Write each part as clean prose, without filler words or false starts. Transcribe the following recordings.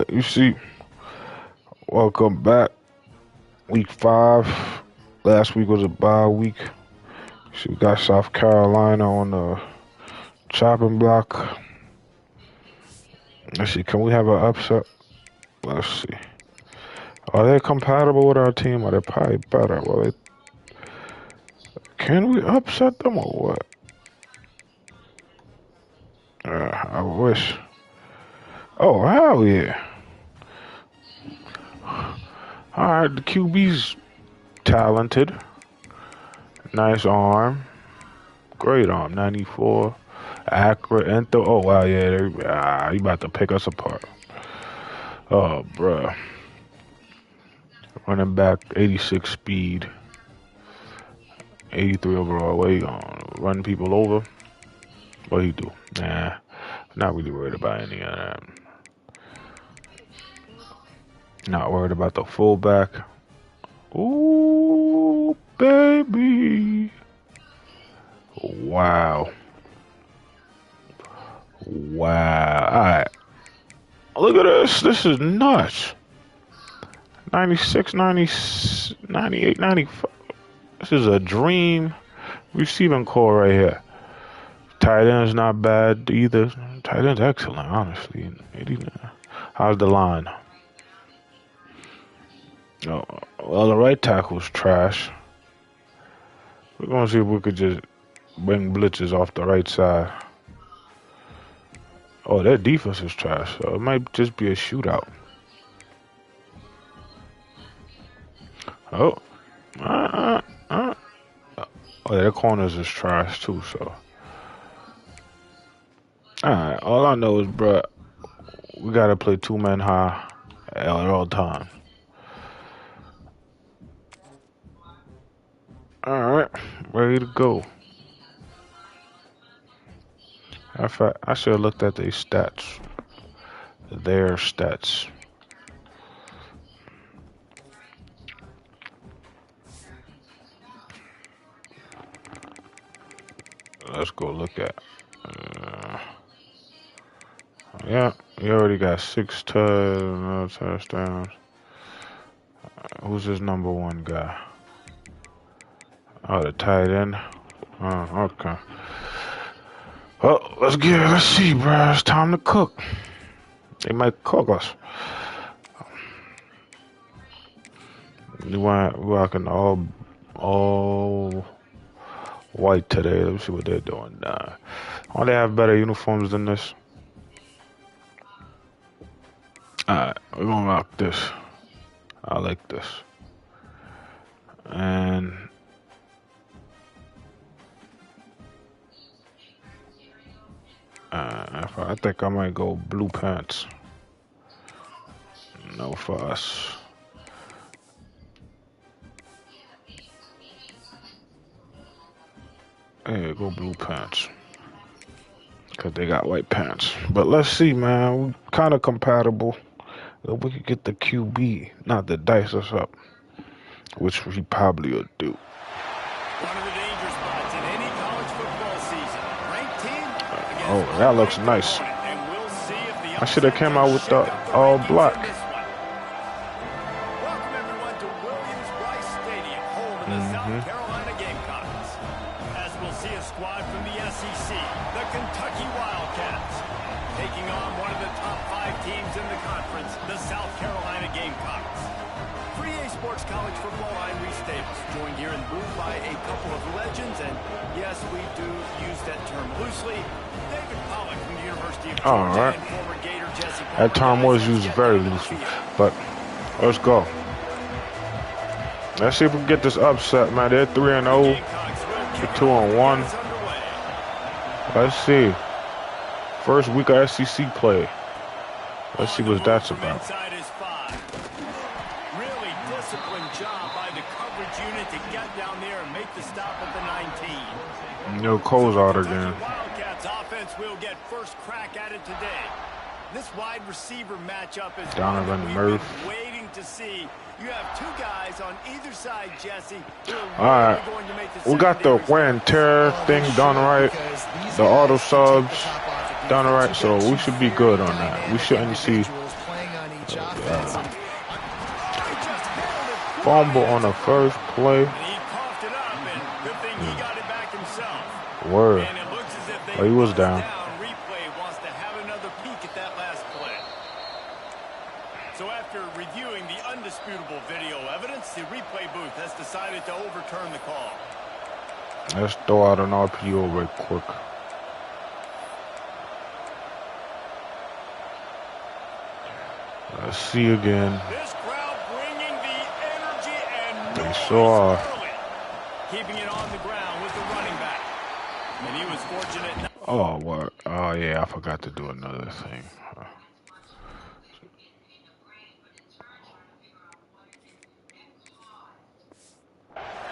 you see, welcome back. Week 5. Last week was a bye week. So we got South Carolina on the chopping block. Let's see, can we have an upset? Let's see. Are they compatible with our team? Are they probably better? Well, can we upset them or what? I wish. Oh, hell yeah. Alright, the QB's talented. Nice arm. Great arm. 94. Accurate. Oh, wow, yeah. You about to pick us apart. Oh, bruh. Running back, 86 speed. 83 overall. What he gonna run people over? What he do? Nah. Not really worried about any of that. Not worried about the fullback. Ooh, baby. Wow. Wow. Alright. Look at this. This is nuts. 96, 90, 98, 95. This is a dream receiving core right here. Tight end's not bad either. Tight end's excellent, honestly. How's the line? Oh, well, the right tackle's trash. We're going to see if we could just bring blitzes off the right side. Oh, their defense is trash, so it might just be a shootout. Oh. Oh, their corners is trash, too, so. Alright, all I know is, bruh, we got to play 2 men high at all times. Alright, ready to go. In fact, I should have looked at their stats. Their stats. Let's go look at. Yeah, he already got 6 touchdowns. Who's his number 1 guy? Oh, the tight end. Oh, okay. Well, let's see, bro. It's time to cook. They might cook us. We rocking all white today. Let's see what they're doing. Oh, they have better uniforms than this. Alright, we're gonna rock this. I like this. And I think I might go blue pants. No, for us. Hey, go blue pants. Because they got white pants. But let's see, man. We kind of compatible. If we could get the QB, not to dice us up. Which we probably will do. One of the danger spots in any college football season. Ranked team. Oh, that looks nice. I should have came out with the all black. Welcome everyone to Williams-Brice Stadium, home of the South Carolina Gamecocks. As we'll see a squad from the SEC, the Kentucky Wildcats, taking on one of the top 5 teams in the conference, the South Carolina Gamecocks. Free A Sports College Football, I'm Reese Davis, joined here in the booth by a couple of legends, and yes, we do use that term loosely. David Pollock from the University of Georgia and former Gator Jesse Palmer. That term was used very loosely, but let's go. Let's see if we can get this upset, man. They're 3-0. We're 2-1. Let's see. First week of SEC play. Let's see what that's about. Really disciplined job by the coverage unit to get down there and make the stop at the 19. No Cole's out again. Wildcats offense will get first crack at it today. This wide receiver matchup is Donovan Murphy. Waiting to see. You have 2 guys on either side, Jesse. Alright, we got the wear and tear thing done right. The auto subs done right, so we should be good on that. We shouldn't see much offense. And fumble on the first play. And he coughed it up, and good thing he got it back himself. Word. And it looks as if they Oh, he was down. Replay wants to have another peek at that last play. So after reviewing the undisputable video evidence, the replay booth has decided to overturn the call. Let's throw out an RPO right quick. Let's see again. This crowd bringing the energy and They noise saw. early. Keeping it on the ground with the running back. And he was fortunate not. Oh, what? Oh, yeah, I forgot to do another thing.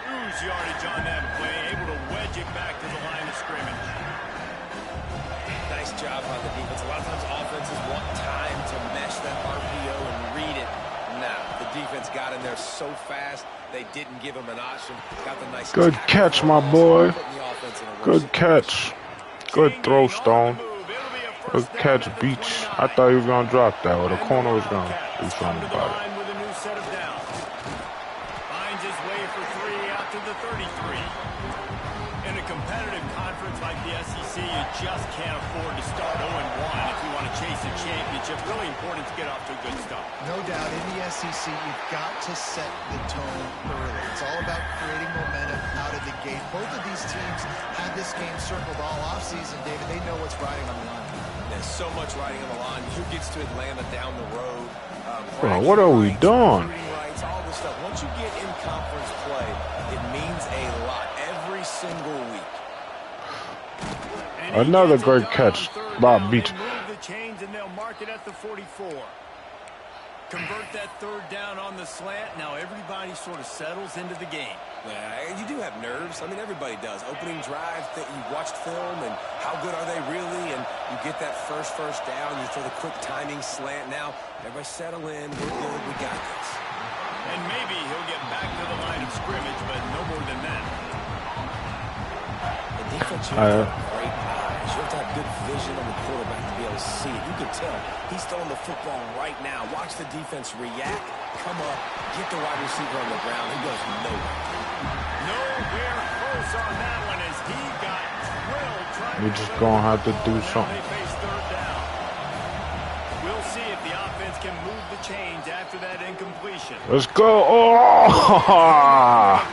Huge yardage on that play, able to wedge it back to the line of scrimmage. Nice job on the defense. A lot of times offenses want time to mesh that RPO and read it. Nah, the defense got in there so fast, they didn't give him an option. Got the nice Good catch, my boy. Good catch. Good throw, Stone. Good catch, Beach. I thought he was going to drop that, or the corner was going to do something about it. With a new set of downs. Finds his way for 3 out to the 33. In a competitive conference like the SEC, you just can't afford to start 0-1 if you want to chase a championship. Really important to get off to a good start. no doubt in the SEC, you've got to set the tone early. It's all about creating momentum out of the gate. Both of these teams had this game circled all offseason, David. They know what's riding on the line. There's so much riding on the line. Who gets to Atlanta down the road? Bro, what are we doing? Rights, all this stuff. Once you get in conference play, it means a lot every single week. Another great catch, Bob Beach. Move the chains and they'll mark it at the 44. Convert that third down on the slant. Now everybody sort of settles into the game. You do have nerves. I mean, everybody does. Opening drive, that you watched film, and how good are they really? And you get that first down. You throw the quick timing slant. Now everybody settle in. We're good. We got this. And maybe he'll get back to the line of scrimmage, but no more than that. The defense, you have to have great eyes. You have to have good vision on the quarterback to be able to see it. You can tell he's throwing the football right now. Watch the defense react, come up, get the wide receiver on the ground. He goes nowhere. Nowhere close on that one as he got drilled trying We're just going to have to do something. They face third down. We'll see if the offense can move the chains after that incompletion. Let's go. Oh!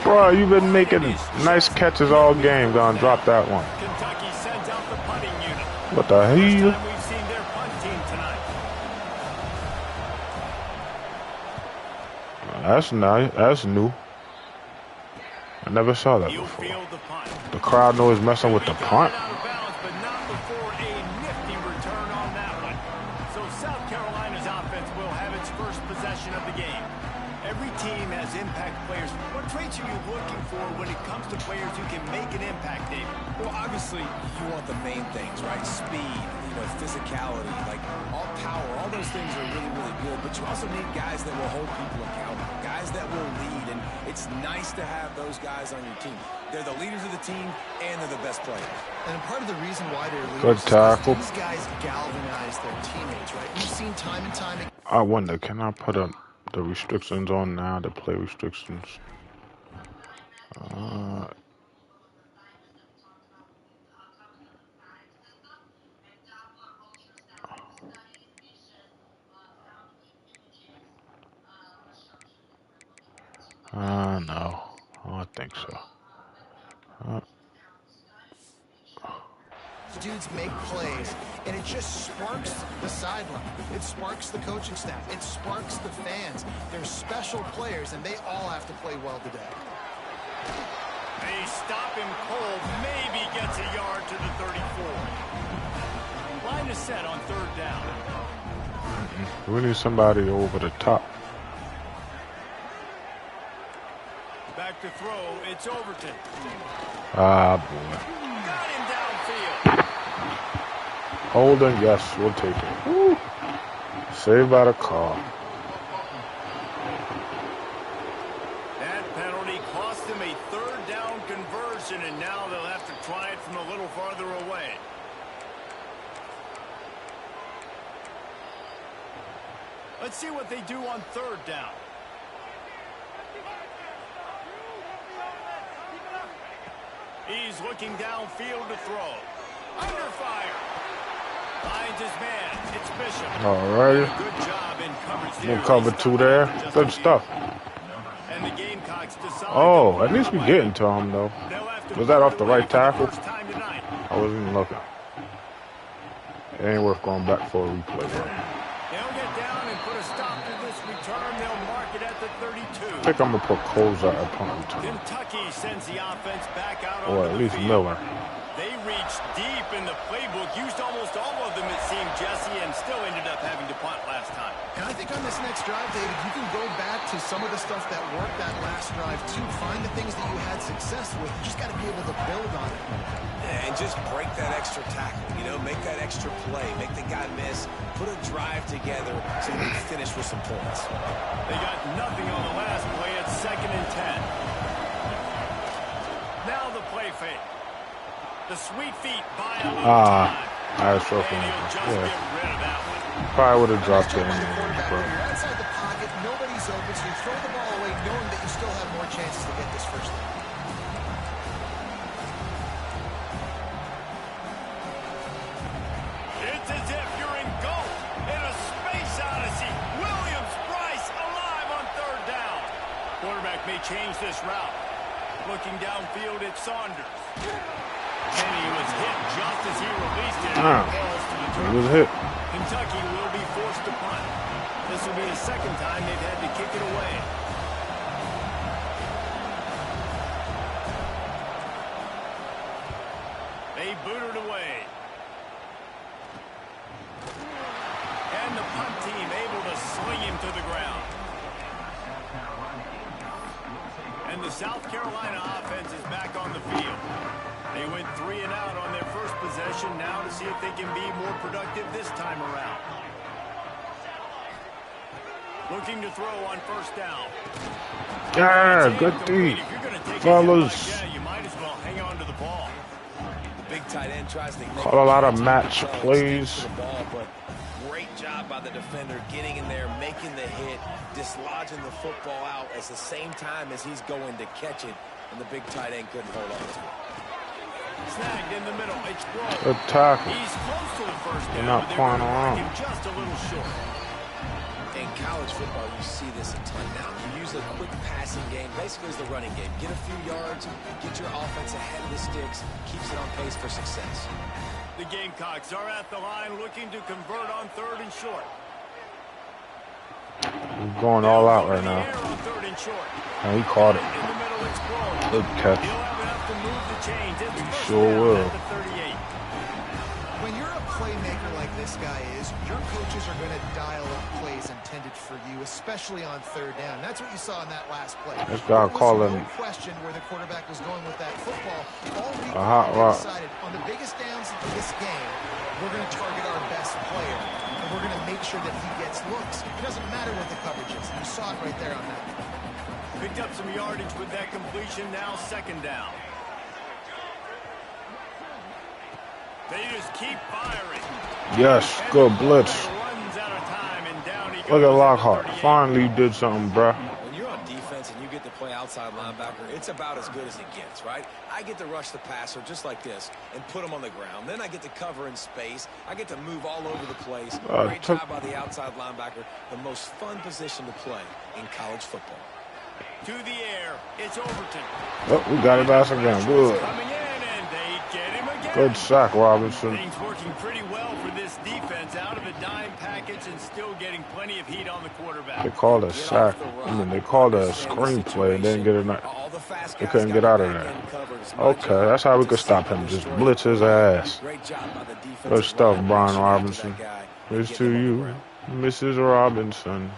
Bro, you've been making nice catches all game. Gonna drop that one. Kentucky sends out the punting unit. What the hell? We've seen their punt team tonight. That's nice. That's new. I never saw that He'll before. field the punt. The crowd knows messing with the punt. Out of bounds, but not before a nifty return on that one. So South Carolina's offense will have its first possession of the game. Every team has impact players. What traits are you looking for when it comes to players who can make an impact, David? Well, obviously, you want the main things, right? Speed, physicality, like all power, all those things are really, really good. But you also need guys that will hold people accountable, guys that will lead. And it's nice to have those guys on your team. They're the leaders of the team, and they're the best players. And part of the reason why they're Good leaders tackle. is these guys galvanize their teammates, right? You've seen time and time again. I wonder, can I put up the restrictions on now? The play restrictions. No, I don't think so. Dudes make plays, and it just sparks the sideline. It sparks the coaching staff. It sparks the fans. They're special players, and they all have to play well today. They stop him cold, maybe gets a yard to the 34. Line is set on third down. We need somebody over the top. Back to throw, it's Overton. Ah, boy. Got him downfield. Holden, yes, we'll take it. Woo. Saved by the call. That penalty cost him a third down conversion, and now they'll have to try it from a little farther away. Let's see what they do on third down. He's looking downfield to throw. Under fire. Finds his man. It's Bishop. All right. Good job in coverage there. We'll cover 2 there. Good stuff. And the Gamecocks decide Oh, at least we getting to him, though. Was that off the right tackle? I wasn't even looking. It ain't worth going back for a replay. They'll get down and put a stop to this return. They'll mark it at the 32. I think I'm going to put Coles at punt return. Kentucky sends the offense back out Or onto at the least field. Miller. They reached deep in the playbook, used almost all of them, it seemed, Jesse, and still ended up having to punt last time. And I think on this next drive, David, you can go back to some of the stuff that worked that last drive, too. Find the things that you had success with. You just got to be able to build on it. And just break that extra tackle, you know, make that extra play, make the guy miss, put a drive together so we can finish with some points. They got nothing on the last play at 2nd and 10. Now the play fake. The sweet feet buy a little time. I was joking. And he'll just get rid of that one. Probably would have dropped it You're anyway. outside the pocket, nobody's open, so you throw the ball away knowing that you still have more chances to get this first down. It's as if you're engulfed in a space odyssey. Williams-Brice alive on third down. Quarterback may change this route. Looking downfield at Saunders. And he was hit just as he released it. He was hit. Kentucky will be forced to punt. This will be the second time they've had to kick it away. They boot it away. And the punt team able to sling him to the ground. And the South Carolina offense is back on the field. They went 3 and out on their first possession. Now to see if they can be more productive this time around. Looking to throw on first down. Yeah, good D. Fellas. You might as well hang on to the ball. The big tight end tries to Call a lot of match plays. But great job by the defender getting in there, making the hit, dislodging the football out at the same time as he's going to catch it, and the big tight end couldn't hold on to it. Snagged in the middle. It's Grove. Good tackle. He's close to the first down. You're not but playing they're around. him just a little short. In college football, you see this a ton now. You use a quick passing game, basically as the running game. Get a few yards, get your offense ahead of the sticks, keeps it on pace for success. The Gamecocks are at the line looking to convert on third and short. He's going all out right now. And he caught it. In the middle, it's Grove. Good catch. He'll have enough to move the chains. It's He first sure down will. at the 38. When you're a playmaker like this guy is, your coaches are going to dial up plays intended for you, especially on third down. That's what you saw in that last play. This guy calling no question where the quarterback was going with that football. All we a hot rock. decided on the biggest downs of this game, we're going to target our best player, and we're going to make sure that he gets looks. It doesn't matter what the coverage is. You saw it right there on that. Picked up some yardage with that completion. Now second down. They just keep firing. Yes, good blitz. Runs out of time, and down he Look at goes Lockhart. 38. Finally did something, bruh. When you're on defense and you get to play outside linebacker, it's about as good as it gets, right? I get to rush the passer just like this and put him on the ground. Then I get to cover in space. I get to move all over the place. Great job by the outside linebacker. The most fun position to play in college football. To the air, it's Overton. Oh, we got it back again. Good. Coming in, and they get him again. Good sack, Robinson. Things working pretty well for this defense, out of a dime package and still getting plenty of heat on the quarterback. They called a sack. I mean, they called a screenplay and didn't get it. They couldn't get out of there. Okay, that's how we could stop him. Just blitz his ass. Good stuff, Brian Robinson. Here's to you, Mrs. Robinson.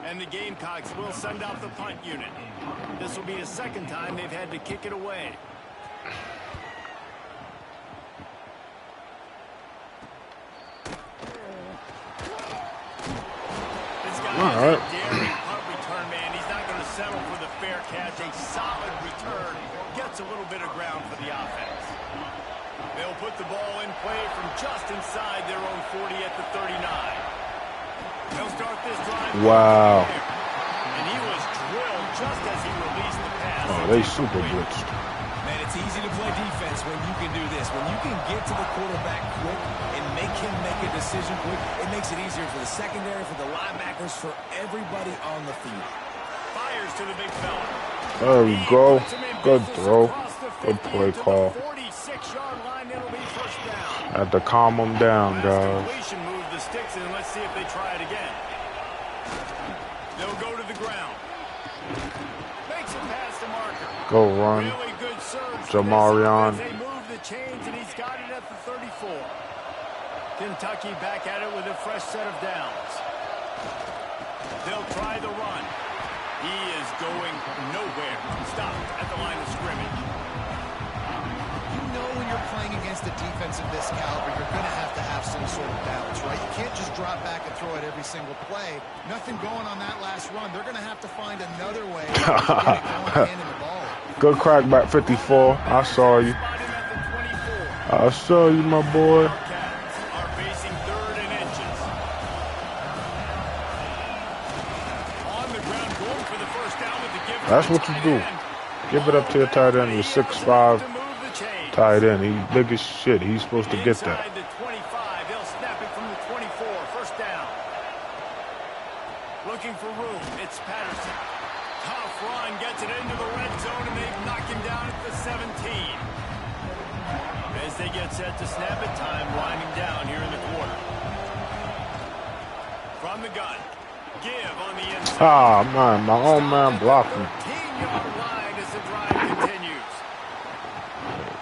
And the Gamecocks will send out the punt unit. This will be the second time they've had to kick it away. This guy All right. is a daring punt return man. He's not going to settle for the fair catch. A solid return. Gets a little bit of ground for the offense. They'll They'll put the ball in play from just inside their own 40 at the 39. They'll start this drive. Wow. And he was drilled just as he released the pass. Oh, they super blitzed. Man, it's easy to play defense when you can do this. When you can get to the quarterback quick and make him make a decision quick, it makes it easier for the secondary, for the linebackers, for everybody on the field. Fires to the big fella. There we go. Good throw. Good play call. 46-yard line, it'll be first down. Had to calm them down, guys. Completion move the sticks, and let's see if they try it again. They'll go to the ground. Makes it past the marker. Go run. Really good surge. Jamarion. They move the chains, and he's got it at the 34. Kentucky back at it with a fresh set of downs. They'll try the run. He is going nowhere. Stop at the line of scrimmage. You know when you're playing against a defense of this caliber, you're going to have some sort of balance, right? You can't just drop back and throw it every single play. Nothing going on that last run. They're going to have to find another way to get it going, handing the ball. Good crackback 54. I saw you. I saw you, my boy. That's what you do. Give it up to your tight end. He's 6'5" tight end. He's big as shit. He's supposed to get that. The 25. They'll snap it from the 24. First down. Looking for room. It's Patterson. Tough run. Gets it into the red zone, and they knock him down at the 17. As they get set to snap it, time winding down here in the quarter. From the gun. Give on the inside. Ah, man, my own man blocked me. 13-yard line as the drive continues.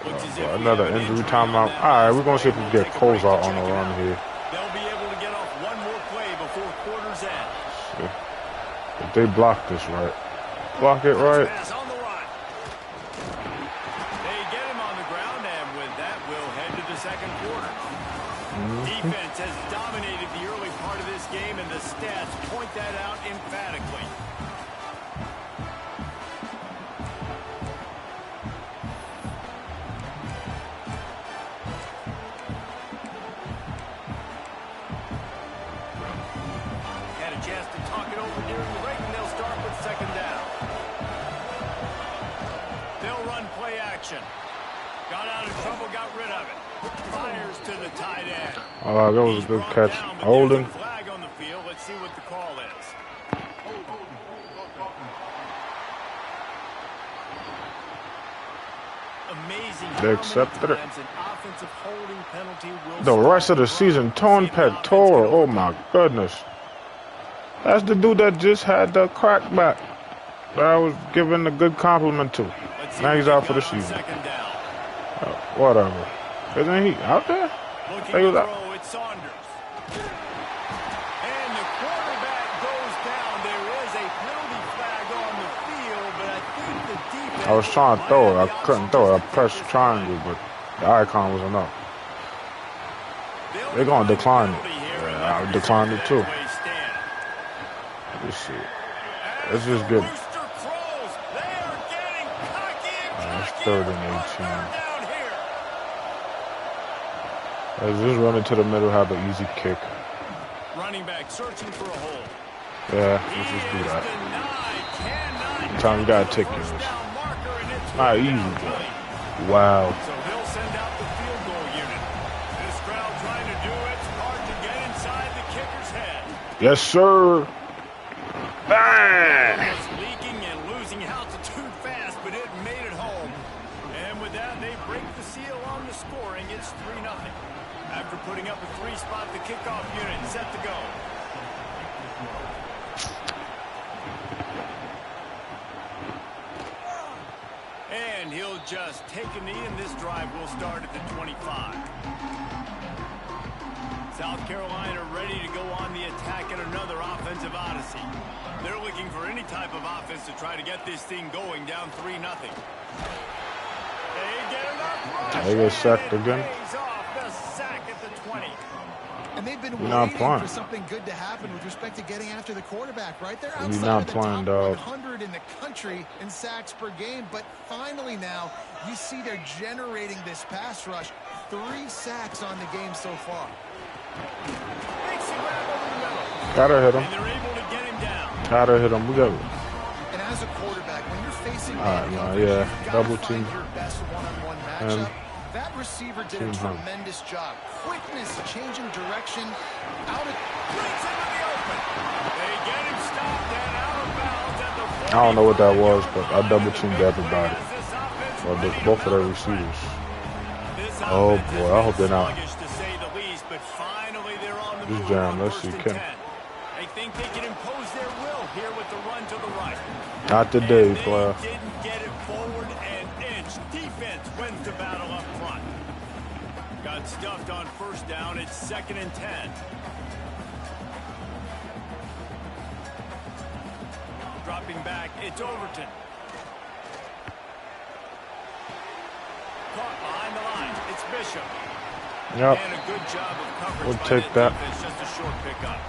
Looks as if Another injury timeout. All right, we're going to see if we can get Coles out on the run here. They'll be able to get off one more play before quarter's end. See. If they block this right. Block it right. Pass on the run. They get him on the ground, and with that, we'll head to the second quarter. Defense has dominated the early part of this game, and the stats point that out emphatically. Had a chance to talk it over during the break, and they'll start with second down. They'll run play action. Got out of trouble, got rid of it. Fires to the tight end. Oh, that was a good catch. Holding. Flag on the field. Let's see what the call is. Amazing. They accepted it. An offensive holding penalty will The rest of the season, torn pectoral. Oh my goodness. That's the dude that just had the crackback that I was giving a good compliment to. Now he's out for the season. Whatever. Isn't he out there? He was out. It's Saunders. And the quarterback goes down. There is a penalty flag on the field, but I think the defense... I was trying to throw it. I couldn't throw it. I pressed triangle, but the icon wasn't up. They're going to decline it. Yeah, I declined it too. Let's see. Let's just get... It's 3rd and 18. Let's just run into the middle, have an easy kick. Running back searching for a hole. Yeah, let's just do that. Sometimes you gotta take yours. Not easy, but wow. So they'll send out the field goal unit. This crowd trying to do its part to get inside the kicker's head. Yes, sir. Bang! It's leaking and losing altitude fast, but it made it home. And with that, they break the seal on the scoring. It's 3-0. After putting up a 3-spot, the kickoff unit set to go. And he'll just take a knee, and this drive will start at the 25. South Carolina ready to go on the attack at another offensive odyssey. They're looking for any type of offense to try to get this thing going, down 3-0. They get sacked again. And they've been waiting for something good to happen with respect to getting after the quarterback, right? They're outside of the top 100 in the country in sacks per game, but finally now you see they're generating this pass rush. 3 sacks on the game so far. Gotta hit him. And they're able to get him down. Gotta hit him. We got. And as a quarterback, when you're facing yeah, double team. your best one-on-one matchup, that receiver did a tremendous job. Quickness, changing direction, out of Brings him to the open. They get him stopped and out of bounds at the 40. I don't know what that was, but I double teamed everybody. Well, both of their receivers. Oh boy, I hope they're not. This jam, let's see, Ken. They think they can impose their will here with the run to the right. Not today, player. They didn't get it forward an inch. Defense wins the battle up front. Got stuffed on first down. It's 2nd and 10. Dropping back, it's Overton. Caught behind the line. It's Bishop. Yep. And a good job of coverage. We'll take that. Defense, just a short pickup.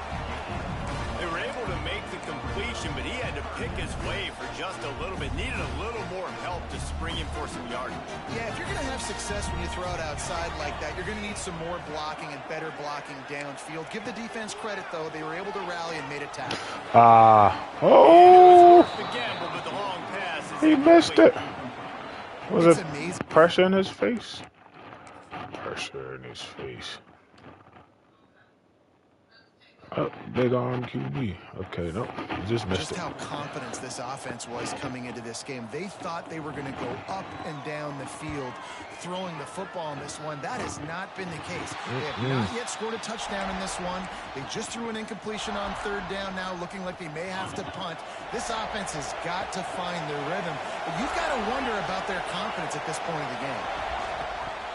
They were able to make the completion, but he had to pick his way for just a little bit. Needed a little more help to spring him for some yardage. Yeah, if you're going to have success when you throw it outside like that, you're going to need some more blocking and better blocking downfield. Give the defense credit, though. They were able to rally and made a tackle. Oh! The gamble, but the long pass is He missed it. Was It's it amazing. pressure in his face? Pressure in his face. Oh, big arm QB. Okay, nope. Just missed Just it. how confident this offense was coming into this game. They thought they were going to go up and down the field throwing the football in this one. That has not been the case. They have not yet scored a touchdown in this one. They just threw an incompletion on 3rd down now, looking like they may have to punt. This offense has got to find their rhythm. But you've got to wonder about their confidence at this point of the game.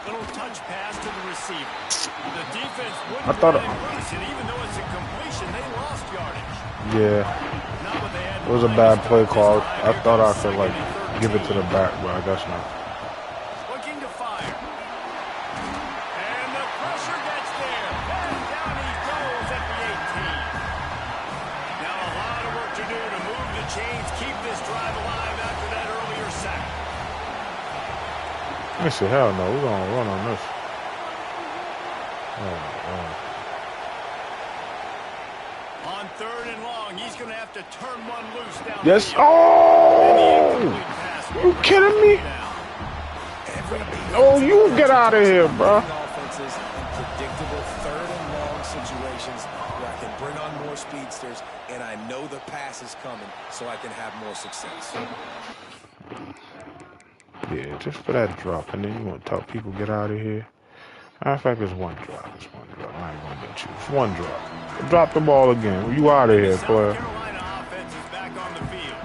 Little touch pass to the receiver. The defense wouldn't I thought let him loose, and even though it's a completion, they lost yardage. Yeah. Not what they had. It was a bad play call. I thought I could, like, give it to the back, but I guess not. Looking to fire. And the pressure gets there. And down he goes at the 18. Now a lot of work to do to move the chains, keep this drive alive after that earlier sack. I said, hell no, we're going to run on this. On 3rd and long, he's going to have to turn one loose down. Yes. Oh! You kidding me? Oh, you get out of here, bro. Offenses in predictable 3rd and long situations where I can bring on more speedsters and I know the pass is coming so I can have more success. Yeah, just for that drop, and then you want to talk people get out of here. Matter of fact, it's one drop. It's one drop. I ain't gonna get you. It's one drop. Drop the ball again. You out of here, player. South Carolina offense is back on the field.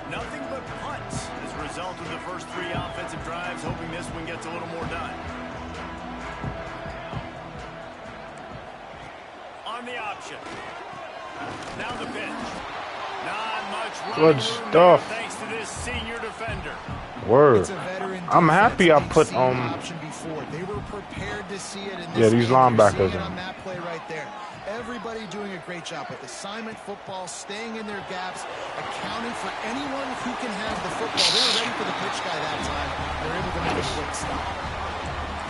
Nothing but punts as a result of the first 3 offensive drives, hoping this one gets a little more done. On the option. Now the pitch. Not much Good stuff. Thanks to this senior defender. Word. I'm happy I put option before. They were prepared to see it in this yeah, these game. linebackers On that play right there. Everybody doing a great job with assignment football, staying in their gaps, accounting for anyone who can have the football. They were ready for the pitch guy that time. They're able to make a quick stop.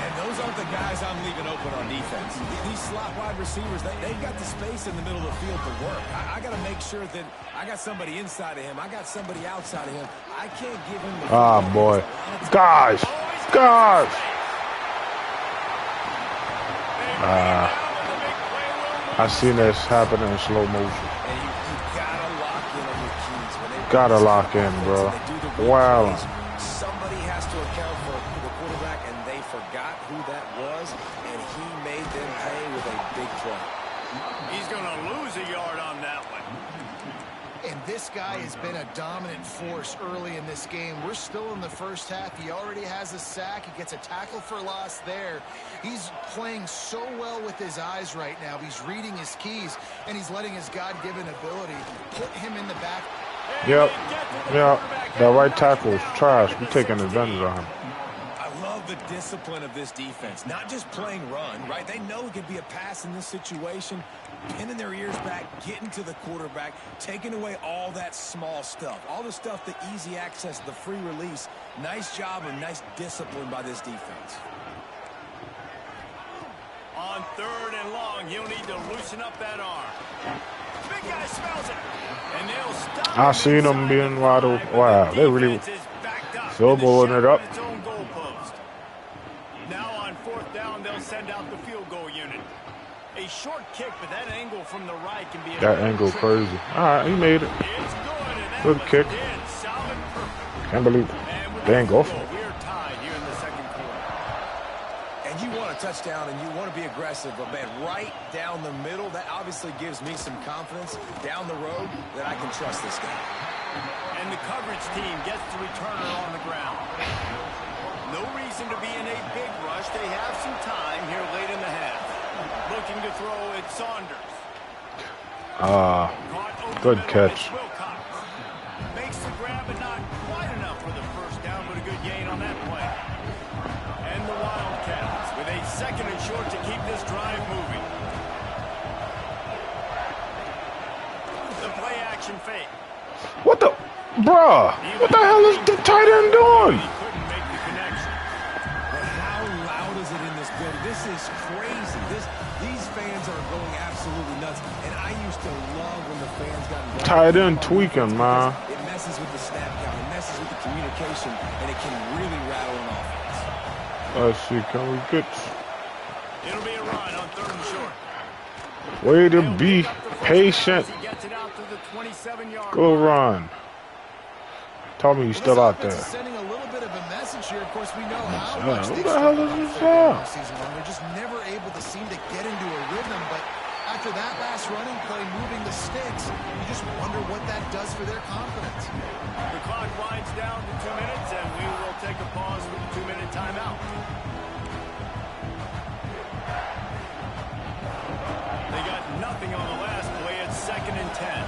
And those aren't the guys I'm leaving open on defense. These slot wide receivers, they've got the space in the middle of the field to work. I got to make sure that I got somebody inside of him. I got somebody outside of him. I can't give him the... Ah, boy. Guys. I seen this happen in slow motion. And you got to lock in on your keys. When they Gotta lock in, bro. Wow. Somebody has to account for the quarterback, and they forgot who that was, and he made them pay with a big play. He's going to lose a yard on that one. And this guy has been a dominant force early in this game. We're still in the first half. He already has a sack. He gets a tackle for loss there. He's playing so well with his eyes right now. He's reading his keys, and he's letting his God-given ability put him in the back. Yep. That right tackle is trash. We're taking advantage of him. I love the discipline of this defense. Not just playing run, right? They know it could be a pass in this situation. Pinning their ears back, getting to the quarterback, taking away all that small stuff. All the stuff, the easy access, the free release. Nice job and nice discipline by this defense. On 3rd and long, he'll need to loosen up that arm. Big guy smells it. And they'll stop. I seen them being wide open. Wow, they really field goaling it up. Now on 4th down, they'll send out the field goal unit. A short kick, but that angle from the right can be that angle crazy. All right, he made it. It's good kick. Solid, perfect. Can't believe they ain't go for it. We're tied here in the second quarter. And you want a touchdown and you want to be aggressive, but man, right down the middle, that obviously gives me some confidence down the road that I can trust this guy. And the coverage team gets the returner on the ground. No reason to be in a big rush. They have some time here late in the half. Looking to throw it, Saunders. Good catch. Makes the grab, but not quite enough for the first down, but a good gain on that play. And the Wildcats with a 2nd and short to keep this drive moving. The play action fake. What the? Bruh, what the hell is the tight end doing? He couldn't make the connection. But how loud is it in this building? This is crazy. These fans are going absolutely nuts. And I used to love when the fans got involved. Tight end tweaking, man. It messes with the snap count. It messes with the communication. And it can really rattle an offense. Let's see, can we get... It'll be a run on 3rd and short. Way to be patient. He gets it out to the 27-yard Go run. Tell me you're still out there. Sending a little bit of a message here. Of course, we know how much What they've the hell is this out? season long. They're just never able to seem to get into a rhythm. But after that last running play, moving the sticks, you just wonder what that does for their confidence. The clock winds down to 2 minutes, and we will take a pause for the 2-minute timeout. They got nothing on the last play. It's 2nd and 10.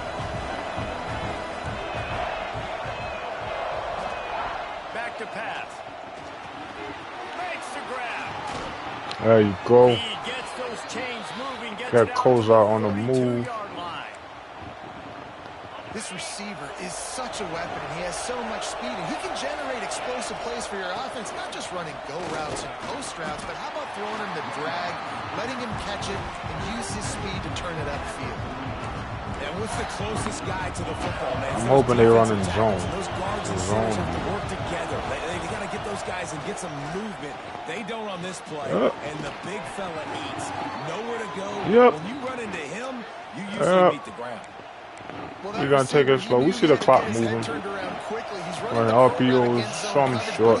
Back to pass. Makes the grab. There you go. He gets those chains moving. Got closeout on the move. This receiver is such a weapon, and he has so much speed, and he can generate explosive plays for your offense, not just running go routes and post routes, but how about throwing him the drag, letting him catch it, and use his speed to turn it upfield. And what's the closest guy to the football, man? I'm hoping they run in zone. Those guards and centers have to work together. They got to get those guys and get some movement. They don't on this play, and the big fella eats. Nowhere to go. When you run into him, you usually beat the ground. We're going to take it slow. We see the clock moving. When RPO is some short,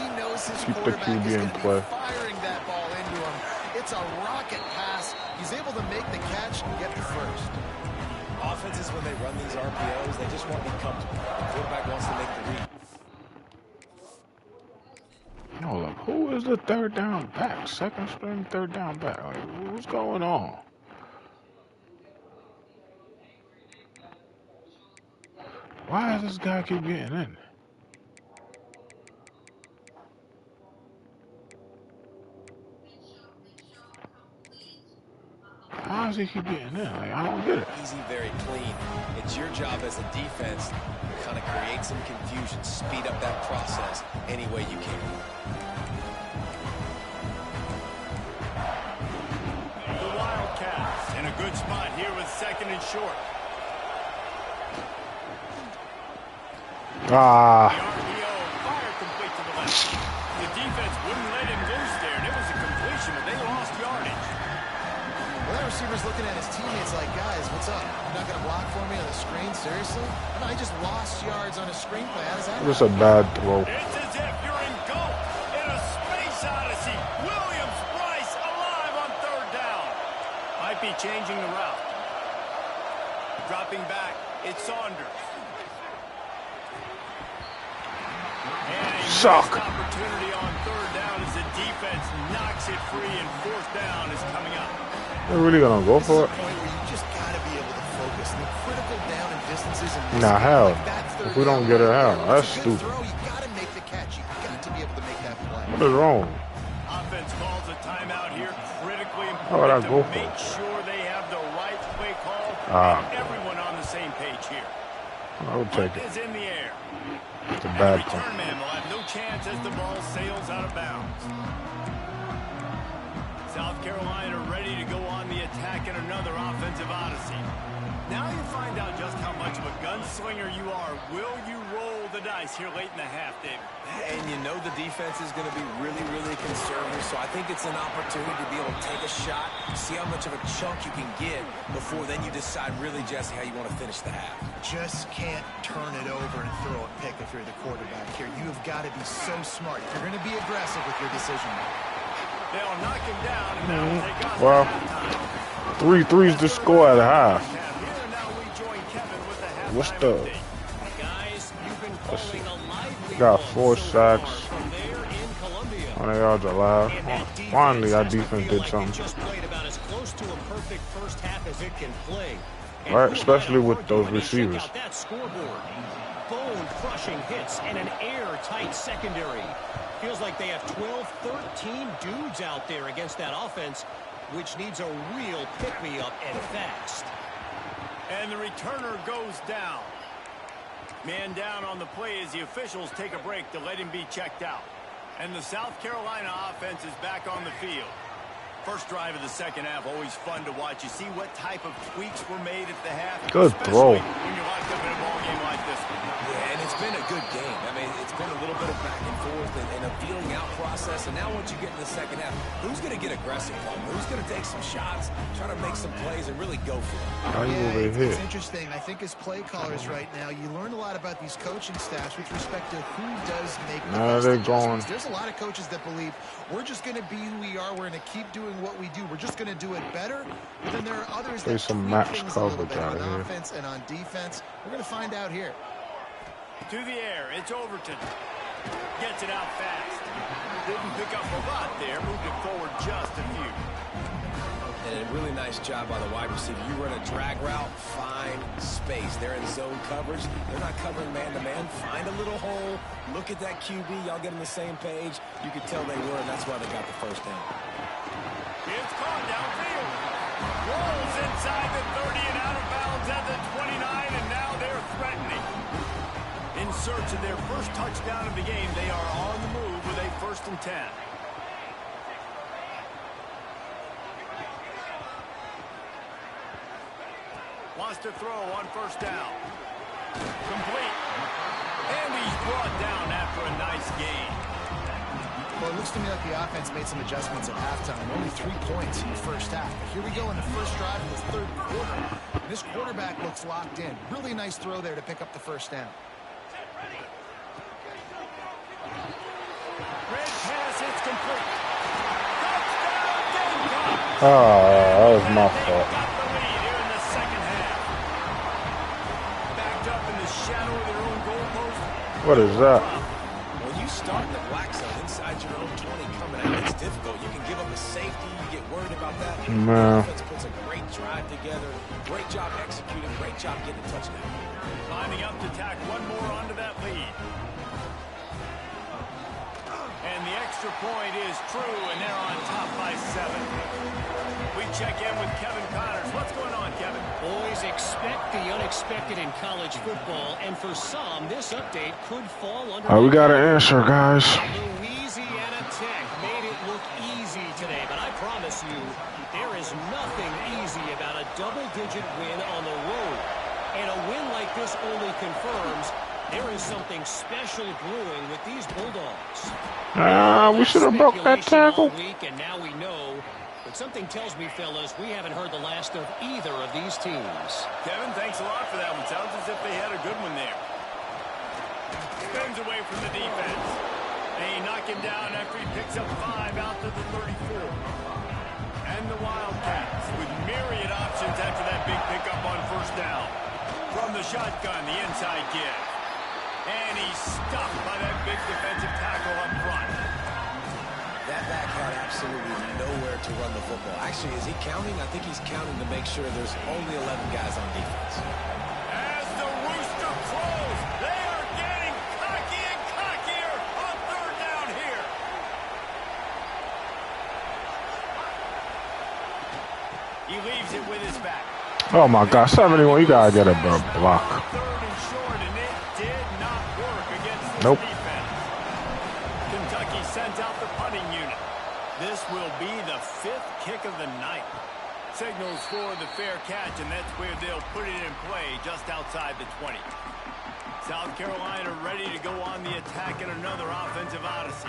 keep the QB in play. Firing that ball into him. It's a rocket pass. He's able to make the catch and get the first. Offenses, when they run these RPOs, they just want to be comfortable. The quarterback wants to make the read. No, like, who is the 3rd down back? 2nd string 3rd down back. Like, what's going on? Why does this guy keep getting in? How does he keep getting in? Like, I don't get it. Easy, very clean. It's your job as a defense to kind of create some confusion, speed up that process any way you can. The Wildcats in a good spot here with 2nd and short. The RPO fired complete to the left. The defense wouldn't let him loose there. It was a completion, but they lost yardage. Well, that receiver's looking at his teammates like, guys, what's up? You're not going to block for me on the screen? Seriously? No, he just lost yards on a screen play. How does that It's a bad throw. It's as if you're engulfed in a space odyssey. Williams-Brice alive on 3rd down. Might be changing the route. Dropping back, it's Saunders. Suck. Opportunity on 3rd down as the defense knocks it free, and 4th down is coming up. They're really gonna go for it? point where you just got to be able to focus. The critical down and distances. Nah, hell. If we don't get it out, that's stupid. Throw, you got to make the catch. You got to be able to make that play. What is wrong? Offense calls a timeout here. Critically How would I important go to for make it? sure they have the right play call and everyone on the same page here. I would take it. Is in the air. It's a bad call. Return man will have no chance as the ball sails out of bounds. South Carolina ready to go on the attack in another offensive odyssey. Now you find out just how much of a gunslinger you are. Will you roll the dice here late in the half, David? And you know the defense is going to be really, really conservative, so I think it's an opportunity to be able to take a shot, see how much of a chunk you can get before then you decide really, Jesse, how you want to finish the half. Just can't turn it over and throw a pick if you're the quarterback here. You have got to be so smart if you're going to be aggressive with your decision making. They'll knock him down, and that'll take us Well, halftime. 3 threes to score at half. Here now we join Kevin with the halftime What's the? update. Guys, you've been calling a lively Got ball 4 so sacks. far from there in Columbia. 100 yards allowed. Finally, our defense did something. Just played about as close to a perfect first half as it can play. Right, especially with those receivers. Check out that scoreboard. Bone-crushing hits and an airtight secondary. Feels like they have 12, 13 dudes out there against that offense, which needs a real pick-me-up and fast. And the returner goes down. Man down on the play as the officials take a break to let him be checked out. And the South Carolina offense is back on the field. First drive of the second half, always fun to watch. You see what type of tweaks were made at the half. Good throw. When you're locked up in a ball game like this one. Yeah, and it's been a good game. I mean, it's been a little bit of back and forth and a feeling out process. And now once you get in the second half, who's going to get aggressive, Paul? Who's going to take some shots, try to make some plays, and really go for it? How you over It's here? interesting. I think as play callers right now, you learn a lot about these coaching staffs with respect to who does make the Nah, best they're adjustments. going. There's a lot of coaches that believe we're just going to be who we are. We're going to keep doing what we do. We're just going to do it better. But then there are others Play that some tweak match things a little coverage bit out on of here. offense and on defense. We're going to find out here. To the air, it's Overton. Gets it out fast. Didn't pick up a lot there, moved it forward just a few. And a really nice job by the wide receiver. You run a drag route, find space. They're in zone coverage. They're not covering man-to-man. Find a little hole. Look at that QB. Y'all get on the same page. You could tell they were, and that's why they got the first down. It's caught downfield. Rolls inside the 30 and out of bounds at the 29, and now they're threatening. In search of their first touchdown of the game, they are on the move with a 1st and 10. Wants to throw on 1st down. Complete. And he's brought down after a nice gain. Well, it looks to me like the offense made some adjustments at halftime. Only 3 points in the first half. But here we go in the first drive of this third quarter. This quarterback looks locked in. Really nice throw there to pick up the 1st down. Red pass, it's complete. Touchdown, Gamecocks! That was my They've fault. got the lead here in the second half. Backed up in the shadow of their own goalpost. What is that? When you start in the black zone inside your own 20 coming out, it's difficult. You can give up a safety. You get worried about that. Man. The offense puts a great drive together. Great job executing. Great job getting a touchdown. Lining up to tack one more onto that lead. And the extra point is true, and they're on top by 7. We check in with Kevin Connors. What's going on, Kevin? Boys, expect the unexpected in college football, and for some, this update could fall under... We got an answer, guys. Louisiana Tech made it look easy today, but I promise you, there is nothing easy about a double-digit win on the road. And a win like this only confirms there is something special brewing with these Bulldogs. We should have broke that tackle. All week, and now we know. But something tells me, fellas, we haven't heard the last of either of these teams. Kevin, thanks a lot for that one. Sounds as if they had a good one there. Spins away from the defense. They knock him down after he picks up 5 out to the 34. And the Wildcats with myriad options after that big pickup on 1st down. From the shotgun, the inside give. And he's stuffed by that big defensive tackle up front. That back had absolutely nowhere to run the football. Actually, is he counting? I think he's counting to make sure there's only 11 guys on defense. As the rooster crows, they are getting cocky and cockier on 3rd down here. He leaves it with his back. Oh my God, 71. You gotta get a block. 3rd and short, and it did not work against this Nope. defense. Kentucky sends out the punting unit. This will be the 5th kick of the night. signals for the fair catch, and that's where they'll put it in play just outside the 20. South Carolina ready to go on the attack in another offensive odyssey.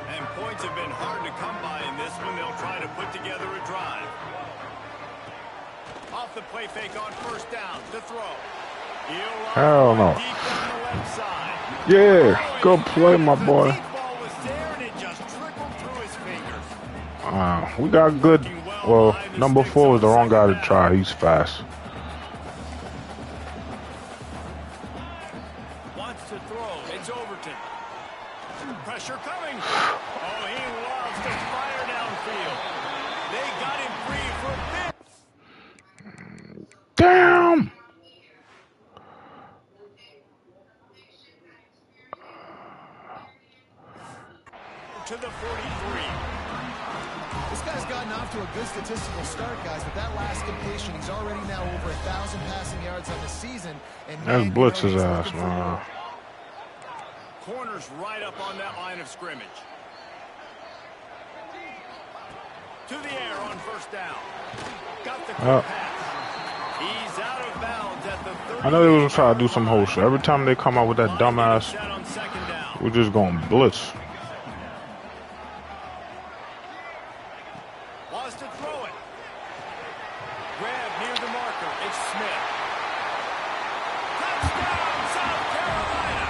And points have been hard to come by in this one. They'll try to put together a drive. Off the play fake on first down to throw. Hell no. Yeah, go play, my boy. We got good. Well, number 4 is the wrong guy to try. He's fast. Wants to throw. It's Overton. Pressure coming. Oh, he loves to fire downfield. They got him free for a bit. Damn. To the 43. This guy's gotten off to a good statistical start, guys, but that last completion, he's already now over 1,000 passing yards on the season. And that's blitz his ass, man. Corners right up on that line of scrimmage. To the air on first down. Got the quick pass. He's out of bounds at the 30. I know they was trying to do some whole shit. Every time they come out with that dumbass, we're just going blitz. Wants to throw it. Grab near the marker. It's Smith. Touchdown, South Carolina.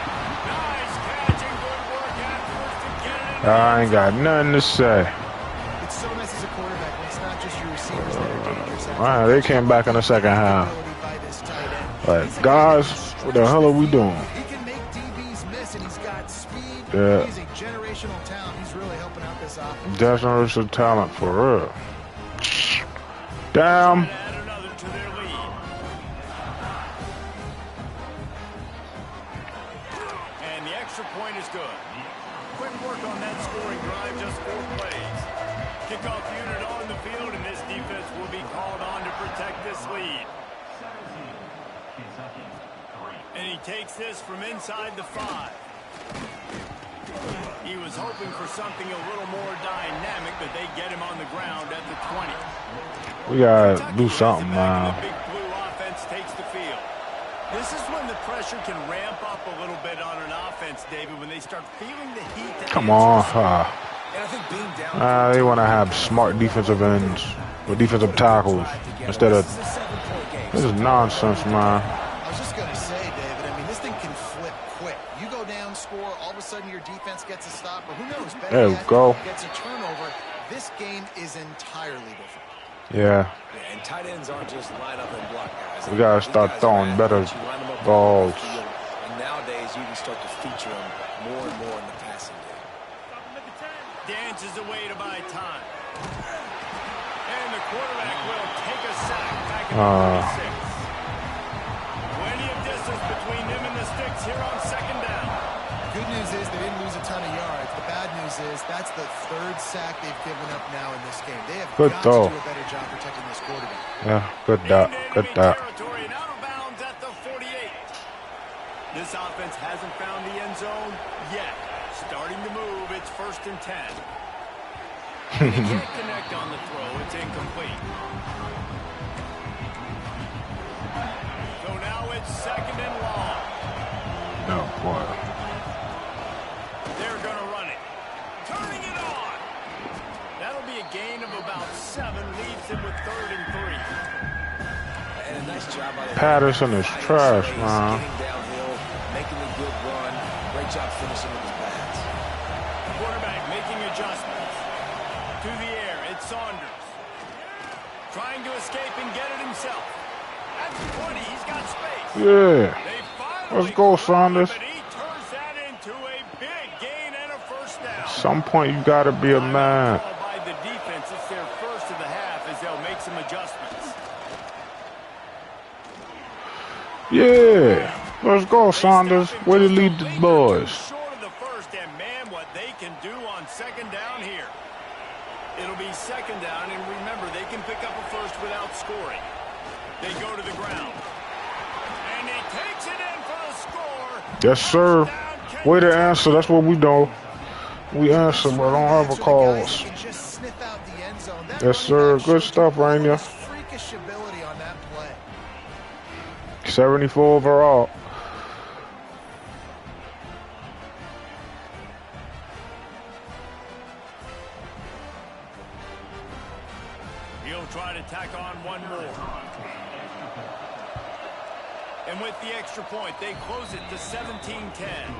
Nice catch and good work afterwards to get it. I ain't got nothing to say. It's so nice as a quarterback when it's not just your receivers that are dangerous. Wow, they came back in the second half. Like, guys, what the hell are we doing? He can make DBs miss, and he's got speed. Yeah. He's a generational talent. He's really helping out this offense. Generational talent for real. Damn. Add another to their lead. And the extra point is good. Quick work on that scoring drive, just 4 plays. Kickoff unit on the field, and this defense will be called on to protect this lead. And he takes this from inside the 5. He was hoping for something a little more dynamic, but they get him on the ground at the 20. We gotta do something, man. The big blue offense takes the field. This is when the pressure can ramp up a little bit on an offense, David, when they start feeling the heat. Come on. And I think being down They want to have smart defensive ends or defensive tackles instead of. This is nonsense, man. I was just going to say, David, I mean, this thing can flip quick. You go down, score, all of a sudden your defense gets a stop, or who knows, There we go. Gets a turnover. This game is entirely different. Yeah. and tight ends aren't just line up and block guys. We gotta start throwing better balls. And nowadays, you can start to feature them more and more in the passing game. Dances away to buy time. And the quarterback will take a sack back at the 36. Plenty of distance between them and the sticks here on second down. Good news is they didn't lose a ton of yards. The bad news is that's the 3rd sack they've given up now in this game. They have got to do a better job protecting this quarterback. Yeah, good dot. Good dot. Territory and out of bounds at the 48. This offense hasn't found the end zone yet. Starting to move, it's 1st and 10. He can't connect on the throw. It's incomplete. So now it's 2nd and long. No, boy. They're going to run it. Turning it on. That'll be a gain of about 7. Leaves him with 3rd and 3. And a nice job by the Patterson is trash, man. Getting downhill, making a good run. Great job finishing with his pads. Quarterback making adjustments. To the air, it's Saunders. Trying to escape and get it himself. At the 20, he's got space. Yeah. They finally Let's go, Saunders. but he turns that into a big gain and a 1st down. At some point, you gotta be a man. Call by the defense. It's their first of the half as they'll make some adjustments. Yeah. Let's go, Saunders. Way to lead the boys. Short of the 1st, and man, what they can do on 2nd down here. It'll be 2nd down, and remember, they can pick up a 1st without scoring. They go to the ground. And he takes it in for the score. Yes, sir. Way to answer. That's what we do. We answer, but don't have a calls. Yes, sir. Good stuff, Rainier. finishability on that play. 74 overall. He'll try to tack on one more. And with the extra point, they close it to 17-10.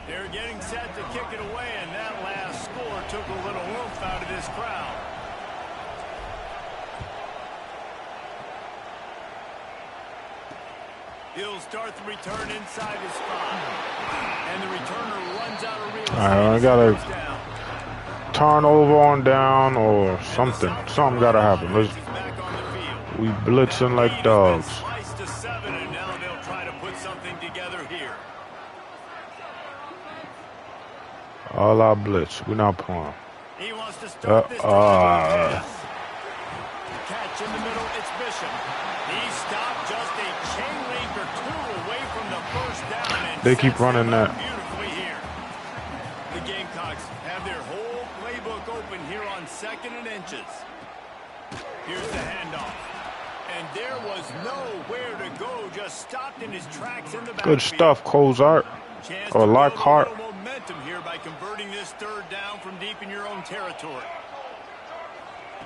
They're getting set to kick it away, and that last score took a little oomph out of this crowd. He'll start the return inside his spot. And the returner runs out of real estate. I gotta turn over on down or something. Something gotta happen. We blitzing like dogs. Sliced to 7, and now they'll try to put something together here. All our blitz. We're not playing. He wants to start this catch in the middle. It's Bishop. He stopped just a chain link or two away from the first down. And they keep running that. Beautifully here. The Gamecocks have their whole playbook open here on 2nd and inches. Here's the handoff. And there was nowhere to go. Just stopped in his tracks in the backfield. Good stuff, Cozart. Or Lockhart. Momentum here by converting this 3rd down from deep in your own territory.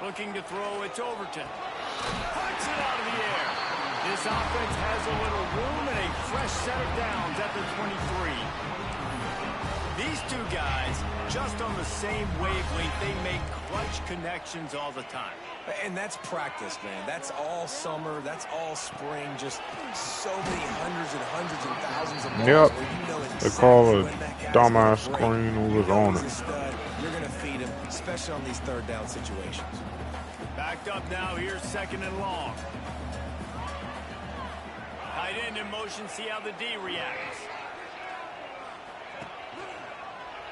Looking to throw, it's Overton. Puts it out of the air. This offense has a little room and a fresh set of downs at the 23. These two guys, just on the same wavelength, they make clutch connections all the time. And that's practice, man. That's all summer. That's all spring. Just so many hundreds and thousands of balls. Yep. Where you know They call a when that guy's dumbass gonna break. screen who was You know on he's it. a stud. You're going to feed him, especially on these 3rd down situations. Backed up now, here's 2nd and long. Tight end in motion, see how the D reacts.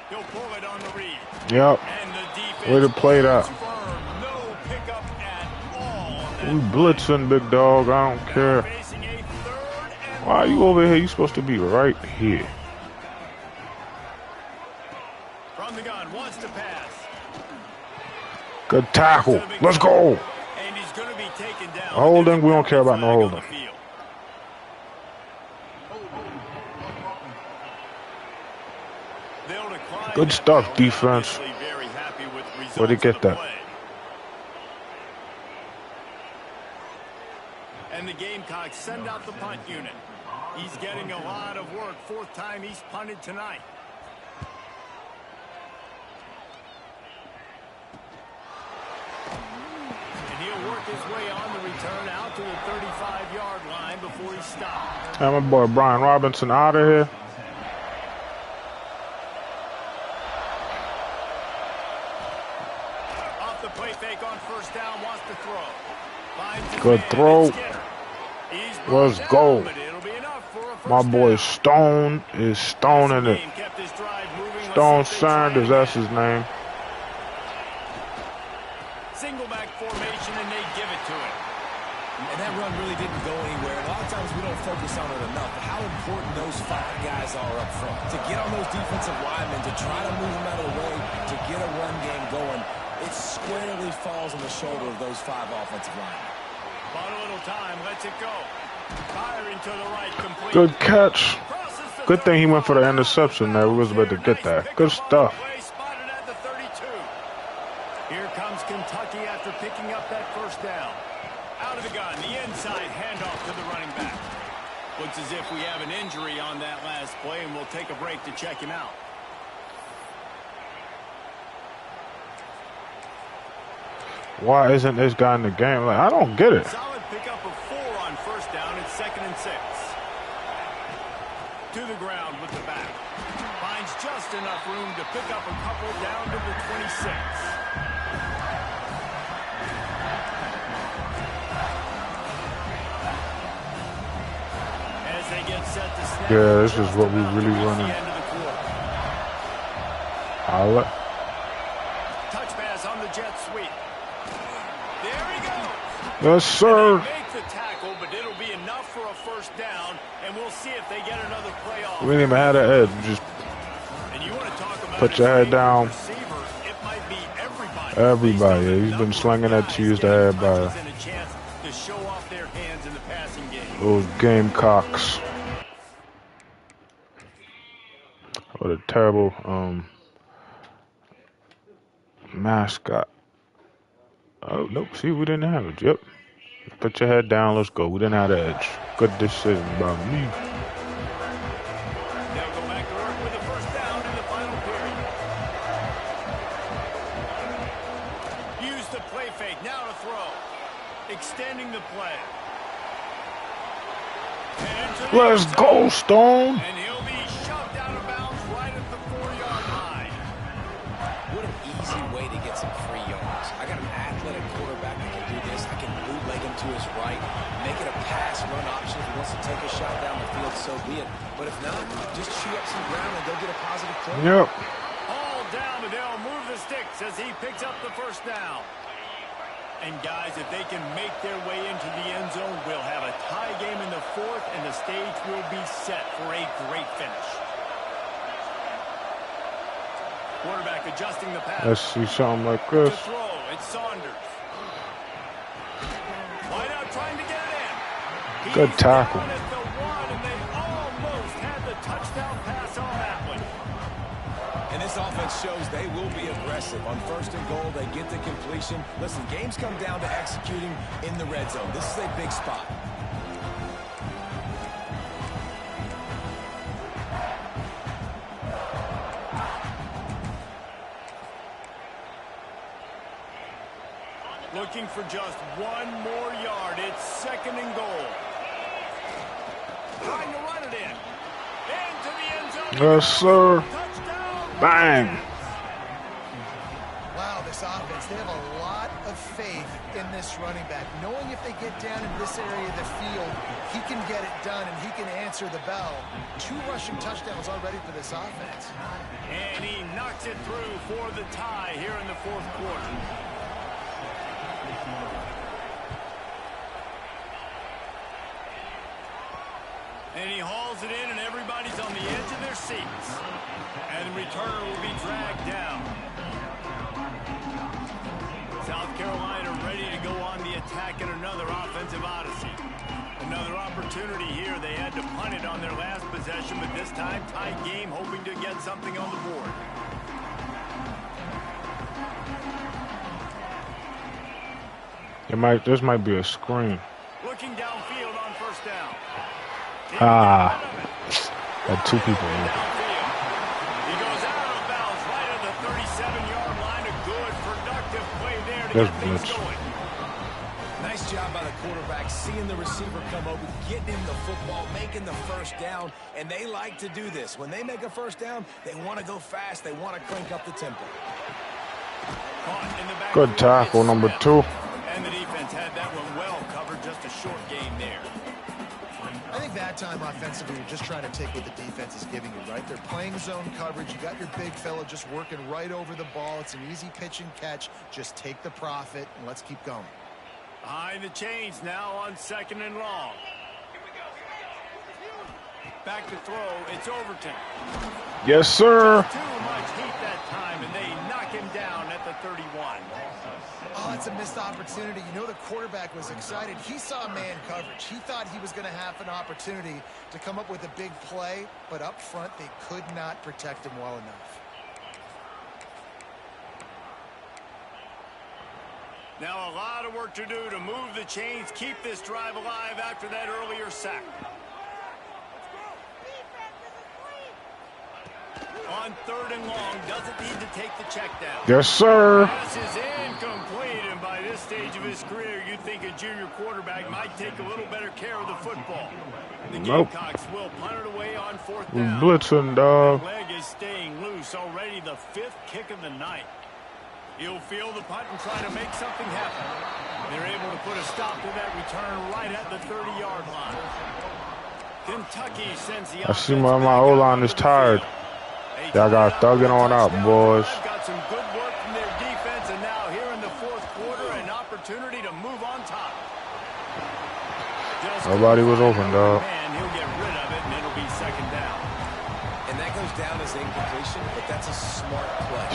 He'll pull it on the read. Yep. And the defense Way to play that. firm. No pickup at all. We blitzing, big dog. I don't care. Facing a 3rd and Why are you over here? You supposed to be right here. from the gun, wants to pass. Good tackle. Let's go. And he's going to be taken down. Holding, we don't care about no holding. Good stuff, defense. Where'd he get that? And the Gamecocks send out the punt unit. He's getting a lot of work. 4th time he's punted tonight. And he'll work his way on the return out to the 35-yard line before he stops. Hey, my boy Brian Robinson out of here. Off the play fake on 1st down, wants to throw. Good throw. Let's go. My boy Stone is stoning it. Stone Sanders, that's his name. Single back formation, and they give it to him. And that run really didn't go anywhere. A lot of times we don't focus on it enough, but how important those 5 guys are up front. To get on those defensive linemen, to try to move them out of the way, to get a run game going, it squarely falls on the shoulder of those 5 offensive linemen. Bought a little time, lets it go. Firing to the right, complete. Good catch. Good thing he went for the interception there. We was about to get that. Good stuff. Spotted at the 32. Here comes Kentucky after picking up that 1st down. Out of the gun, the inside handoff to the running back. Looks as if we have an injury on that last play, and we'll take a break to check him out. Why isn't this guy in the game? Like, I don't get it. Solid pickup of 4 on 1st down. It's 2nd and 6. To the ground with the back. Finds just enough room to pick up a couple down to the 26. As they get set to snap. Yeah, this is what we really running. Holla. Touch pass on the jet sweep. There he goes. Yes, sir. Make the tackle, but it'll be enough for a 1st down, and we'll see if they get another play off. We didn't even have the edge. Just and you want to talk about put your head down. receiver, it might be everybody Everybody, yeah, he's been slinging that cheese to everybody. And a chance to show off their hands in the passing game. Those Gamecocks. What a terrible mascot. Oh, nope. See, we didn't have it. Yep. Put your head down. Let's go. We didn't have the edge. Good decision by me. They'll go back to work with the first down in the final period. Use the play fake. Now to throw. Extending the play. Let's go, Stone. And he'll be shoved out of bounds right at the 4-yard line. What an easy way to get some free yards. I got an athletic quarterback that can do this. I can bootleg him to his right, make it a pass-run option. If he wants to take a shot down the field, so be it. But if not, just chew up some ground and go get a positive play. Yep. All down, and they'll move the sticks as he picks up the first down. And guys, if they can make their way into the end zone, we'll have a tie game in the fourth, and the stage will be set for a great finish. Quarterback adjusting the pass. Let's see something like this. To throw, it's Saunders. Wide out trying to get it in. Good tackle. He's down at the 1, and they almost had the touchdown pass on that one. And this offense shows they will be aggressive. On first and goal, they get the completion. Listen, games come down to executing in the red zone. This is a big spot. Looking for just one more yard. It's second and goal. Trying to run it in. Into the end zone. Yes, sir. Touchdown. Bang. Wow, this offense, they have a lot of faith in this running back. Knowing if they get down in this area of the field, he can get it done and he can answer the bell. 2 rushing touchdowns already for this offense. And he knocks it through for the tie here in the fourth quarter. And he hauls it in, and everybody's on the edge of their seats. And the returner will be dragged down. South Carolina ready to go on the attack in another offensive odyssey. Another opportunity here. They had to punt it on their last possession, but this time tied game, hoping to get something on the board. This might be a screen. Looking downfield on first down. Ah, had 2 people in there. He goes out of bounds right at the 37-yard line. A good, productive play there to There's get things blitz. going. Nice job by the quarterback, seeing the receiver come over, getting him the football, making the first down, and they like to do this. When they make a first down, they want to go fast. They want to crank up the tempo. Caught in the back Good tackle, number 2. And the defense had that one well covered. Just a short game there. I think that time offensively, you're just trying to take what the defense is giving you, right? They're playing zone coverage. You got your big fella just working right over the ball. It's an easy pitch and catch. Just take the profit, and let's keep going. Behind the chains now on second and long. Back to throw. It's Overton. Yes, sir. Too much heat that time, and they knock him down at the 31. Oh, it's a missed opportunity. You know the quarterback was excited. He saw man coverage. He thought he was going to have an opportunity to come up with a big play, but up front they could not protect him well enough. Now a lot of work to do to move the chains, keep this drive alive after that earlier sack. On third and long, doesn't need to take the check down. Yes, sir. Pass is incomplete, and by this stage of his career, you'd think a junior quarterback might take a little better care of the football. The Nope. Gamecocks will punt it away on fourth We down. blitzing, dog. The leg is staying loose, already the 5th kick of the night. He'll field the punt and try to make something happen. They're able to put a stop to that return right at the 30-yard line. Kentucky sends the I see offense my back out O-line is onto the tired. field. Y'all got thugging on out, boys. Got some good work from their defense, and now here in the fourth quarter, an opportunity to move on top. Nobody was open, dog. And he'll get rid of it, and it'll be second down. And that goes down as incompletion, but that's a smart play.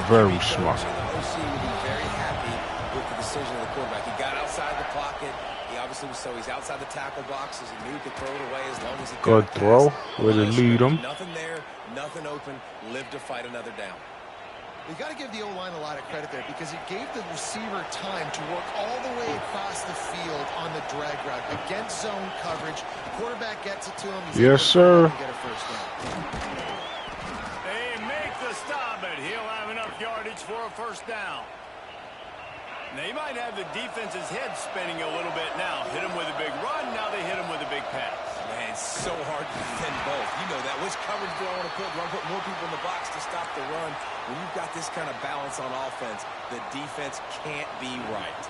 Very smart. The OC will be very happy with the decision of the quarterback. He got outside the pocket. He obviously was he's outside the tackle boxes. He knew he could throw it away as long as he Good throw. Way to lead him. Nothing there, nothing open. Live to fight another down. You got to give the O-line a lot of credit there because he gave the receiver time to work all the way across the field on the drag route against zone coverage. The quarterback gets it to him. Yes, sir. Get a first down. They make the stop, but he'll have enough yardage for a first down. They might have the defense's head spinning a little bit now. Hit him with a big run, now they hit him with a big pass. Man, it's so hard to defend both. You know that. Which coverage do I want to put? Do I put more people in the box to stop the run? When you've got this kind of balance on offense, the defense can't be right.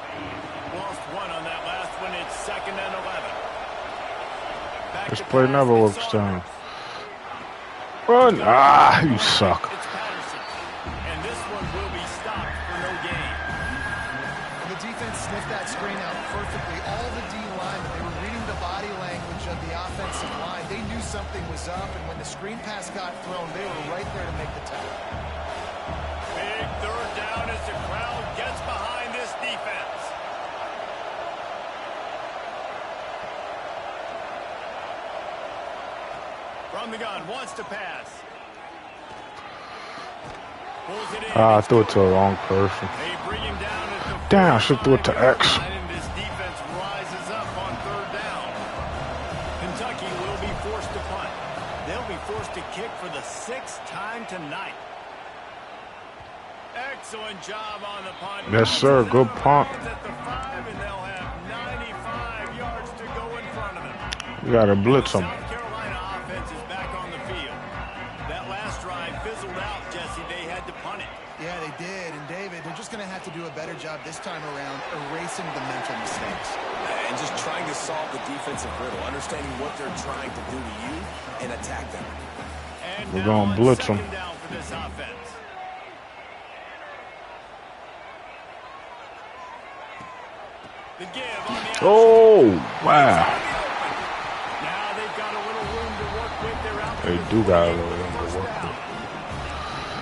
Lost one on that last one. It's 2nd and 11. This play never works down. Run! Ah, you suck. It's Patterson. And this one will be stopped for no gain. The defense sniffed that screen out perfectly. All the D linemen, they were reading the body language of the offensive line. They knew something was up, and when the screen pass got thrown, they were right there to make the tackle. Big third down as the crowd gets behind this defense. From the gun, wants to pass. Pulls it in. Ah, I threw it to the wrong person. They bring him down at the Damn, I should throw it to X. and this defense rises up on 3rd down. Kentucky will be forced to punt. They'll be forced to kick for the 6th time tonight. Excellent job on the punt. Yes, sir. Good punt. At the 5, and they'll have 95 yards to go in front of them. You gotta blitz him. South Carolina offense is back on the field. That last drive fizzled out, Jesse. They had to punt it. Yeah, they did. And, David, they're just going to have to do a better job this time around erasing the mental mistakes. And just trying to solve the defensive riddle, understanding what they're trying to do to you, and attack them. And We're now gonna on blitz 'em. 2nd down for this offense. The give on the Oh, wow. Now they've got a little room to work with. They're out They for do the got a full little room to first work down. with.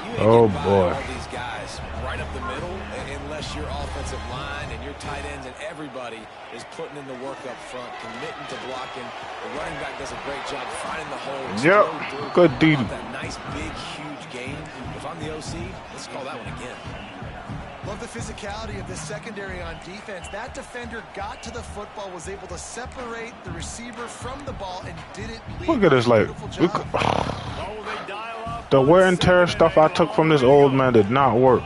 You ain't Oh, getting by boy. all these guys right up the middle unless your offensive line and your tight ends and everybody is putting in the work up front, committing to blocking. The running back does a great job finding the hole. Yep, good D. That nice, big, huge game. If I'm the OC, let's call that one again. Love the physicality of the secondary on defense. That defender got to the football, was able to separate the receiver from the ball, and didn't leave. Look at this, like, Beautiful job. Oh, they dial up the on wear and tear 2nd stuff I and took from this on old they man go. did not work.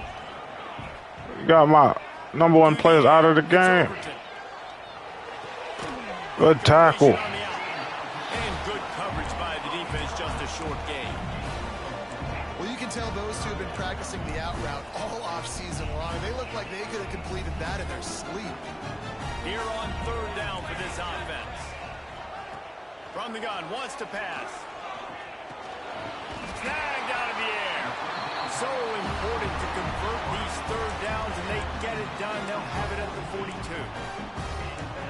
Got my #1 players out of the game. Good tackle. On the out. And good coverage by the defense, just a short game. Well, you can tell those two have been practicing the out route all offseason long. They look like they could have completed that in their sleep. Here on 3rd down for this offense. From the gun, wants to pass. Snagged out of the air. So important to convert these 3rd downs, and they get it done. They'll have it at the 42.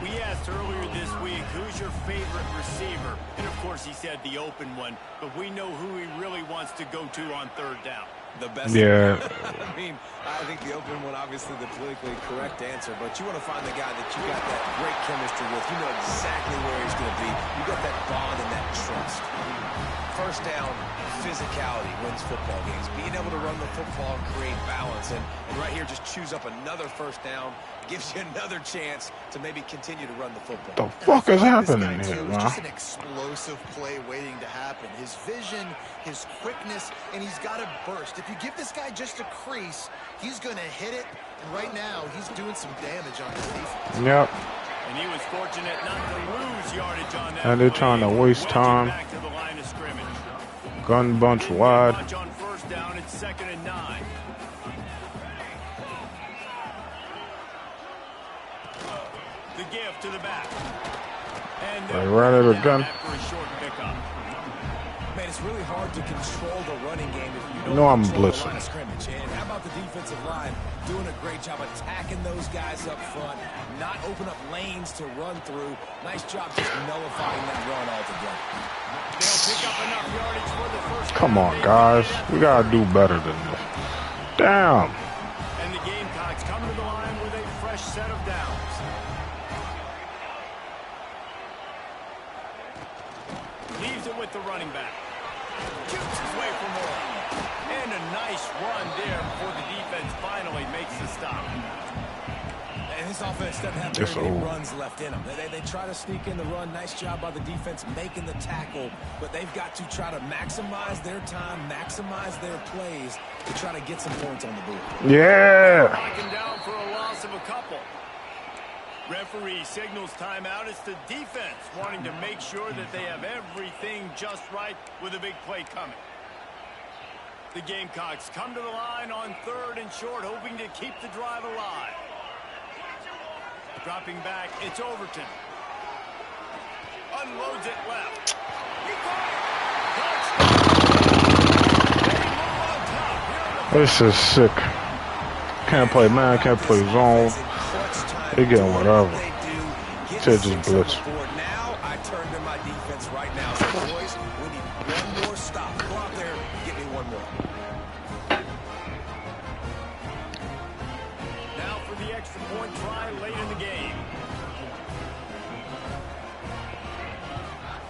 We asked earlier this week, who's your favorite receiver? And, of course, he said the open one, but we know who he really wants to go to on 3rd down. The best. Yeah. I mean, I think the open one, obviously the politically correct answer, but you want to find the guy that you got that great chemistry with. You know exactly where he's going to be. You got that bond and that trust. First down, physicality wins football games. Being able to run the football and create balance. And right here, just choose up another first down. Gives you another chance to maybe continue to run the football. The fuck is happening This guy, here, too, is just an man? explosive play waiting to happen. His vision, his quickness, and he's got a burst. If you give this guy just a crease, he's going to hit it. And right now, he's doing some damage on his defense. Yep. And he was fortunate not to lose yardage on that. And they're play. trying to waste Wedge it time. back to the line of scrimmage. Gun bunch wide. Bunch on 1st down, it's 2nd and 9. The give to the back. And They ran it again. after a short pickup. Man, it's really hard to control the running game if you don't No, I'm control the blitzing. line of scrimmage. And how about the defensive line doing a great job attacking those guys up front, not open up lanes to run through. Nice job just nullifying that run altogether. They'll pick up enough yardage for the first Come down. on, guys. We gotta do better than this. Damn. And the set of downs. Leaves it with the running back. Shoots his way for more. And a nice run there before the defense finally makes the stop. And this offense doesn't have very many runs left in them. They try to sneak in the run. Nice job by the defense making the tackle. But they've got to try to maximize their time, maximize their plays to try to get some points on the board. Yeah. Knocking down for a loss of a couple. Referee signals timeout. It's the defense wanting to make sure that they have everything just right with a big play coming. The Gamecocks come to the line on 3rd and short, hoping to keep the drive alive. Dropping back, it's Overton. Unloads it left. He caught it. This is sick. Can't play man, can't play zone. They getting whatever. Shit just blitz. Now I turn to my defense right now. So boys, we need one more stop. Go out there, get me one more. Now for the extra point try late in the game.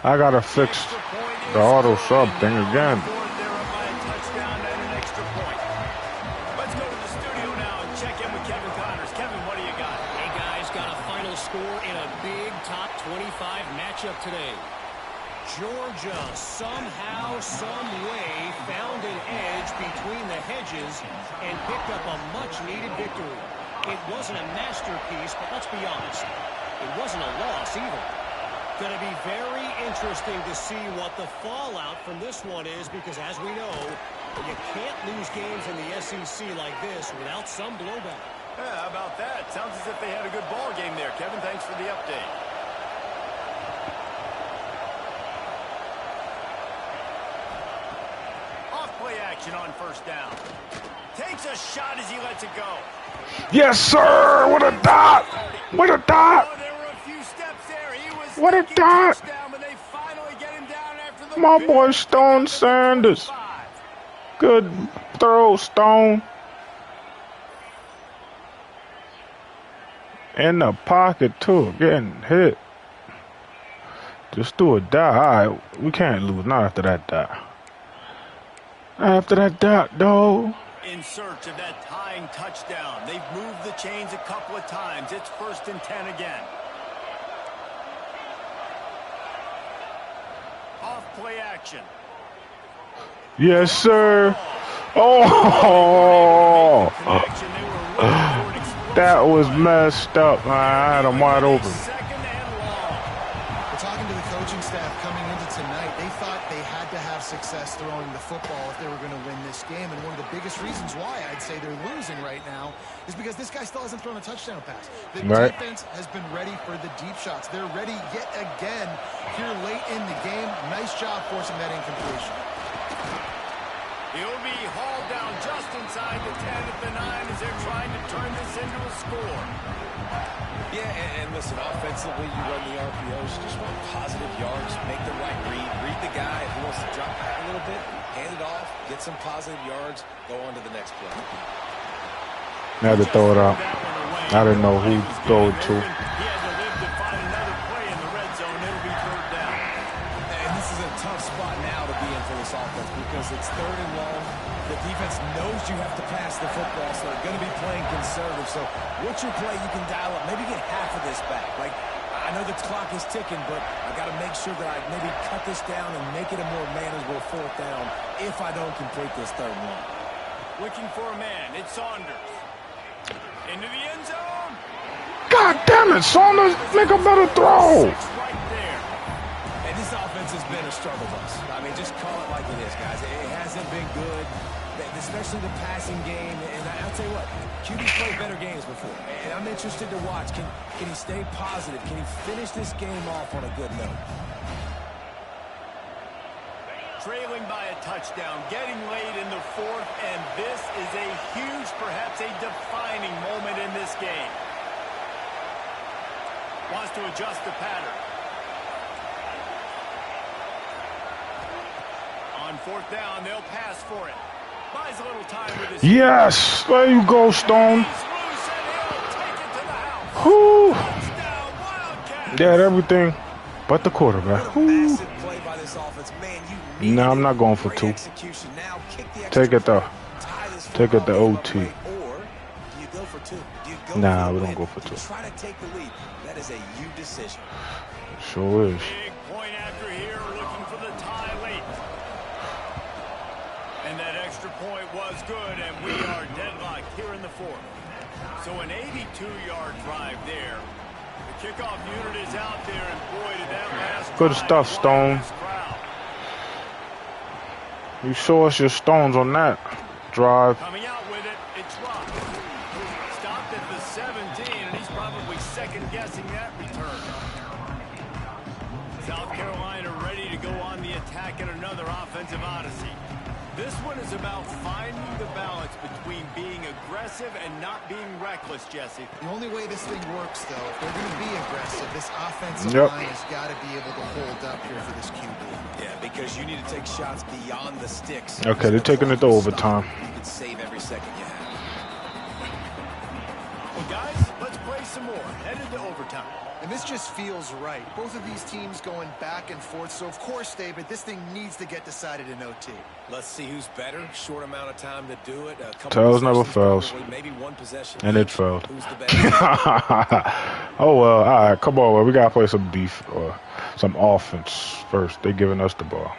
I gotta fix the auto sub thing again. Matchup today. Georgia somehow, some way found an edge between the hedges and picked up a much-needed victory. It wasn't a masterpiece, but let's be honest, it wasn't a loss either. Going to be very interesting to see what the fallout from this one is, because as we know, you can't lose games in the SEC like this without some blowback. Yeah, how about that? Sounds as if they had a good ball game there. Kevin, thanks for the update. Play action on 1st down. Takes a shot as he lets it go. Yes, sir. What a dot. What a dot. Oh, there were a few steps there. He was what a dot. Down, but they finally get him down after the my boy Stone Sanders. Good throw, Stone. In the pocket, too. Getting hit. Just do a die. All right, we can't lose. Not after that die. After that dot, though. In search of that tying touchdown. They've moved the chains a couple of times. It's 1st and 10 again. Off play action. Yes, sir. Oh! That was messed up. I had him wide open. Talking to the coaching staff coming into tonight, they thought they had to have success throwing the football if they were going to win this game. And one of the biggest reasons why I'd say they're losing right now is because this guy still hasn't thrown a touchdown pass. The defense has been ready for the deep shots. They're ready yet again here late in the game. Nice job forcing that incompletion. He'll be hauled down just inside the 10 at the 9 as they're trying to turn this into a score. Yeah, and listen, offensively, you run the RPOs, just want positive yards, make the right read the guy. If he wants to drop back a little bit, hand it off, get some positive yards, go on to the next play. I had to throw it out. I didn't know who to throw it to. He had to live to find another play in the red zone. It'll be 3rd down. And this is a tough spot now to be in for this offense because it's 3rd and long. The defense knows you have to pass the football, so they're going to be playing conservative. So what's your play you can dial up? Maybe get half of this back. Like, I know the clock is ticking, but I got to make sure that I maybe cut this down and make it a more manageable 4th down if I don't complete this 3rd and long. Looking for a man. It's Saunders. Into the end zone. God damn it, Saunders. Make a better throw. Right there. And this offense has been a struggle bus. I mean, just call it like it is, guys. It hasn't been good, especially the passing game. And I'll tell you what, QB's played better games before. And I'm interested to watch. Can he stay positive? Can he finish this game off on a good note? Trailing by a touchdown, getting late in the 4th, and this is a huge, perhaps a defining moment in this game. Wants to adjust the pattern. On 4th down, they'll pass for it. Buys a little time with his yes, there you go, Stone. He's loose and he'll take it to the house. Whoo. Touchdown, Wildcats. They had everything but the quarterback. What a Whoo. massive play by this offense. Man, you No, needed I'm not going for great 2. execution. Now kick the Take extra it though. point, tie this Take it to football game OT. up late, or do you go for 2? Do you go Nah, for we the don't win? go for Do you 2. try to take the lead? That is a you decision. Sure is. Big point after here, looking for the tie late. And that extra point was good, and we are deadlocked here in the 4th. So an 82-yard drive there. The kickoff unit is out there, and boy, did that last Good drive stuff, quiet Stone. this crowd. You show us your stones on that drive. Coming out with it, it's Rock. Stopped at the 17, and he's probably second-guessing that return. South Carolina ready to go on the attack in another offensive odyssey. This one is about finding the balance between being aggressive and not being reckless, Jesse. The only way this thing works, though, if they're going to be aggressive, this offensive Yep. line has got to be able to hold up here for this QB. Yeah, because you need to take shots beyond the sticks. Okay, they're taking it to overtime. You can save every second you have. Well, guys, let's play some more. Headed to overtime. And this just feels right. Both of these teams going back and forth. So, of course, David, this thing needs to get decided in OT. Let's see who's better. Short amount of time to do it. A couple Tails never possessions, fails. probably, maybe one possession. And it failed. Who's the better? Oh well, all right, come on. Well, we gotta play some some offense first. They giving us the ball.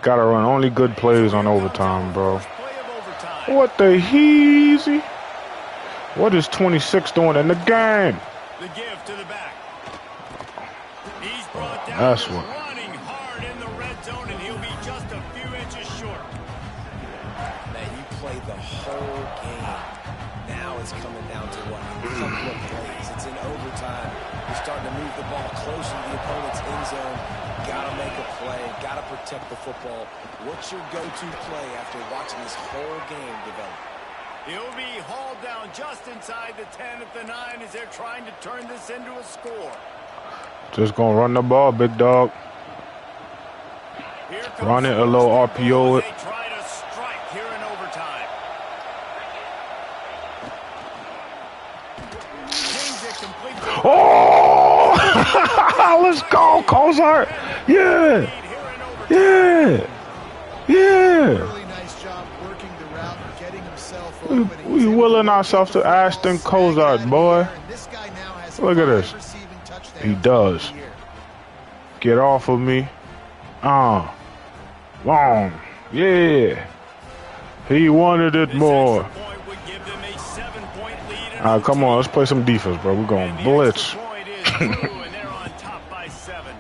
Gotta run only good plays on overtime, bro. First play of overtime. What the heezy? What is 26 doing in the game? The give to the back. He's brought down. That's He's what. running hard in the red zone, and he'll be just a few inches short. Man, you played the whole game. Now it's coming down to what? A couple of plays. It's in overtime. You're starting to move the ball closer to the opponent's end zone. Gotta make a play. Gotta protect the football. What's your go-to play after watching this whole game develop? He'll be hauled down just inside the 10 at the 9 as they're trying to turn this into a score. Just gonna run the ball, big dog. Here comes Run it a little RPO it. They try to strike here in overtime. Kings it complete to Oh! Let's go, Cozart. Yeah, lead here in overtime. yeah, yeah. Really nice job working the route and getting himself open. We willing ourselves to Ashton Cozart, boy. This guy now has Look at this. 5 receiving touchdowns He does. for the year. Get off of me. Long. Yeah. He wanted it This more. extra point would give them a 7-point lead in All right, come on. Let's play some defense, bro. We're And going the blitz. extra point is through, and they're on top by 7.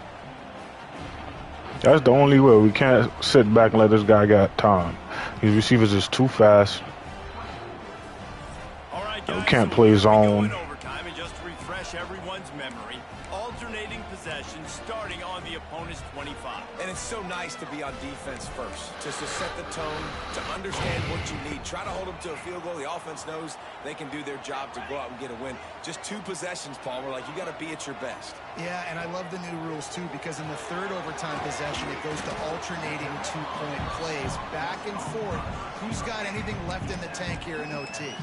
That's the only way. We can't sit back and let this guy get time. His receivers is too fast. All right, We guys, can't so play here we go zone. in overtime, and just to refresh everyone's memory, alternating possessions starting on the opponent's 25. And it's so nice to be on defense first, just to set the tone, to understand what you need. Try to hold them to a field goal. The offense knows they can do their job to go out and get a win. Just 2 possessions, Palmer. Like, you got to be at your best. Yeah, and I love the new rules, too, because in the 3rd overtime possession, it goes to alternating 2-point plays, back and forth. Who's got anything left in the tank here in OT?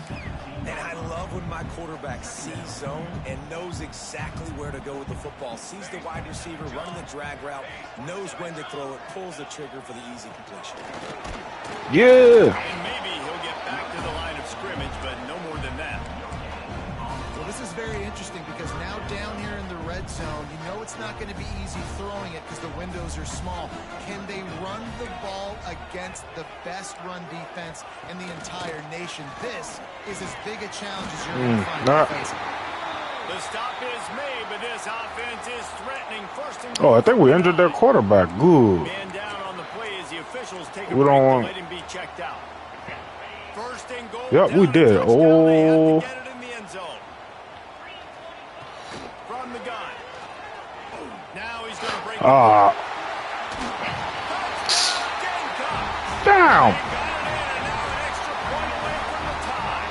And I love when my quarterback sees zone and knows exactly where to go with the football. Sees the wide receiver running the drag route, knows when to throw it, pulls the trigger for the easy completion. Yeah. And maybe he'll get back to the line of scrimmage, but no more than that. Well, this is very interesting because now down here in the red zone, you know it's not going to be easy throwing it because the windows are small. Can they run the ball against the best run defense in the entire nation? This is as big a challenge as you're going to find defensively. The stop is made, but this offense is threatening. First and Oh, I think we injured their quarterback. Good. Man down on the play as the officials take a We break don't to want- let him be checked out. First and goal. Yep, we down, did. touchdown. They have to Oh. get it in the end zone. From the gun. Now he's going to break. Ah, Gamecocks. down. Got it in, and now an extra point away from the tie.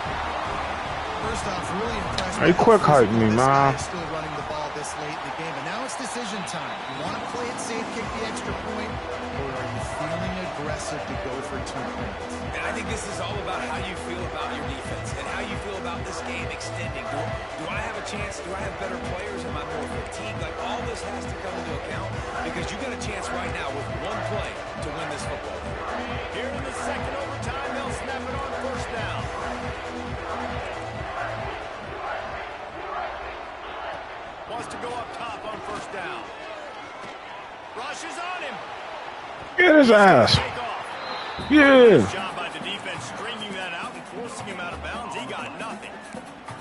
First off, really impressed. Hey, by quick the hype physical me, this man. guy is still running the ball this late in the game. But now it's decision time. You want to play it safe, kick the extra point, or are you feeling aggressive to go for 2 points? And I think this is all about how you feel about your defense and how you feel about this game extending. Do I have a chance? Do I have better players? Am I more fatigued? Like, all this has to come into account because you got a chance right now with one play to win this football game. Here in the second overtime, they'll snap it on first down. Wants to go up top on first down. Rush is on him. Get his ass. Take off. Yeah. Nice job by the defense stringing that out and forcing him out of bounds. He got nothing.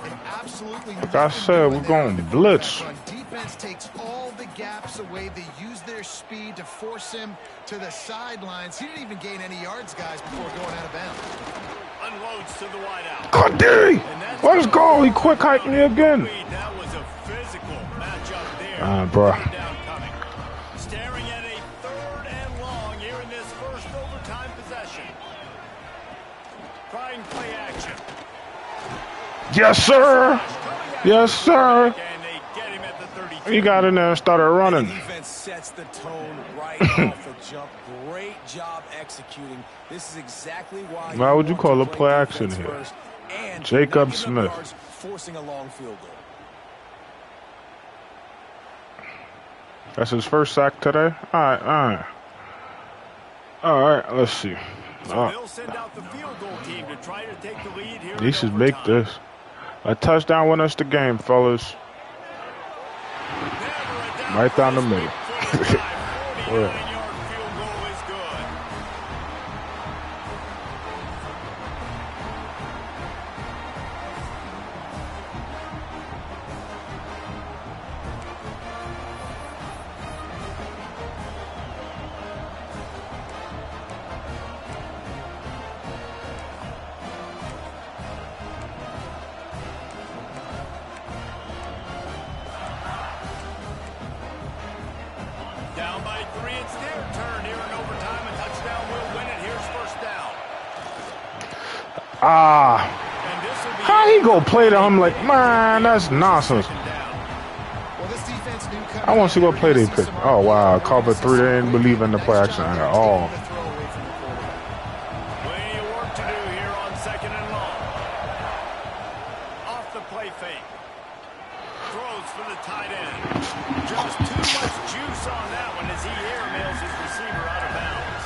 And absolutely Like I said, we're going to blitz. Defense takes all the gaps away. They use their speed to force him to the sidelines. He didn't even gain any yards, guys, before going out of bounds. Unloads to the wideout. God dang! Let's go! He quick hiked me again. That was a physical matchup there. Bro. Down coming. Staring at a third and long here in this first overtime possession. Trying play action. Yes, sir. Yes, sir. And they get him at the 32. He got in there and started running. The defense sets the tone right off the jump. Great job executing. This is exactly why. Why would you call it play action here? Jacob Smith. Forcing a long field goal. That's his first sack today. All right. Let's see. So they'll send out the field goal team to try to take the lead here. He should make this a touchdown. Win us the game, fellas. Right down the middle. Yeah. Down by 3, it's their turn here in overtime. A touchdown will win it. Here's first down. And this will be How he go play to him like, man, that's nonsense. Well, this defense knew coming I want to see what in, play they see picked. some Oh, wow. opportunity. Cover 3, they didn't believe in the play action at all. Plenty of work to do here on second and long. Off the play fake. Throws for the tight end. Just too much juice on that one as he airmails his receiver out of bounds.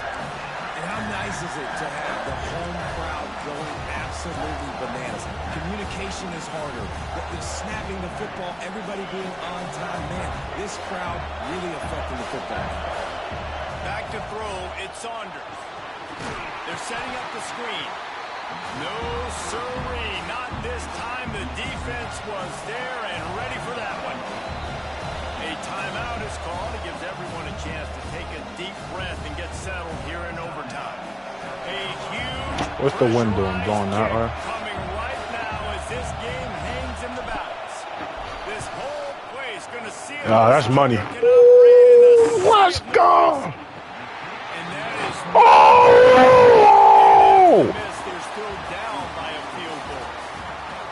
And how nice is it to have the home crowd going absolutely bananas? Communication is harder. The snapping the football, everybody being on time. Man, this crowd really affecting the football. Back to throw, it's Saunders. They're setting up the screen. No siree, not this time. The defense was there and ready for that one. A timeout is called. It gives everyone a chance to take a deep breath and get settled here in overtime. A huge What's the wind doing? Going that way? coming right now as this game hangs in the balance. This whole place going to see it. That's money. Let's go. And that is Oh! they're still down by a field goal.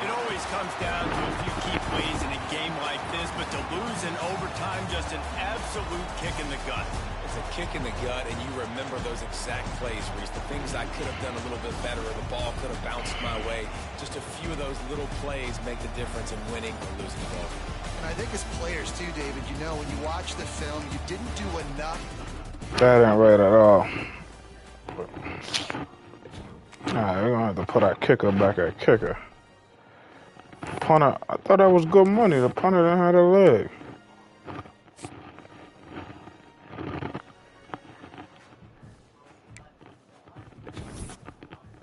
It always comes down to a few key plays in a game like this, but to lose in overtime, just an absolute kick in the gut. It's a kick in the gut, and you remember those exact plays, Reese. The things I could have done a little bit better, or the ball could have bounced my way. Just a few of those little plays make the difference in winning or losing the ball. And I think as players too, David, you know, when you watch the film, you didn't do enough. That ain't right at all. Alright, we're gonna have to put our kicker back at kicker. Punter, I thought that was good money. The punter didn't have a leg.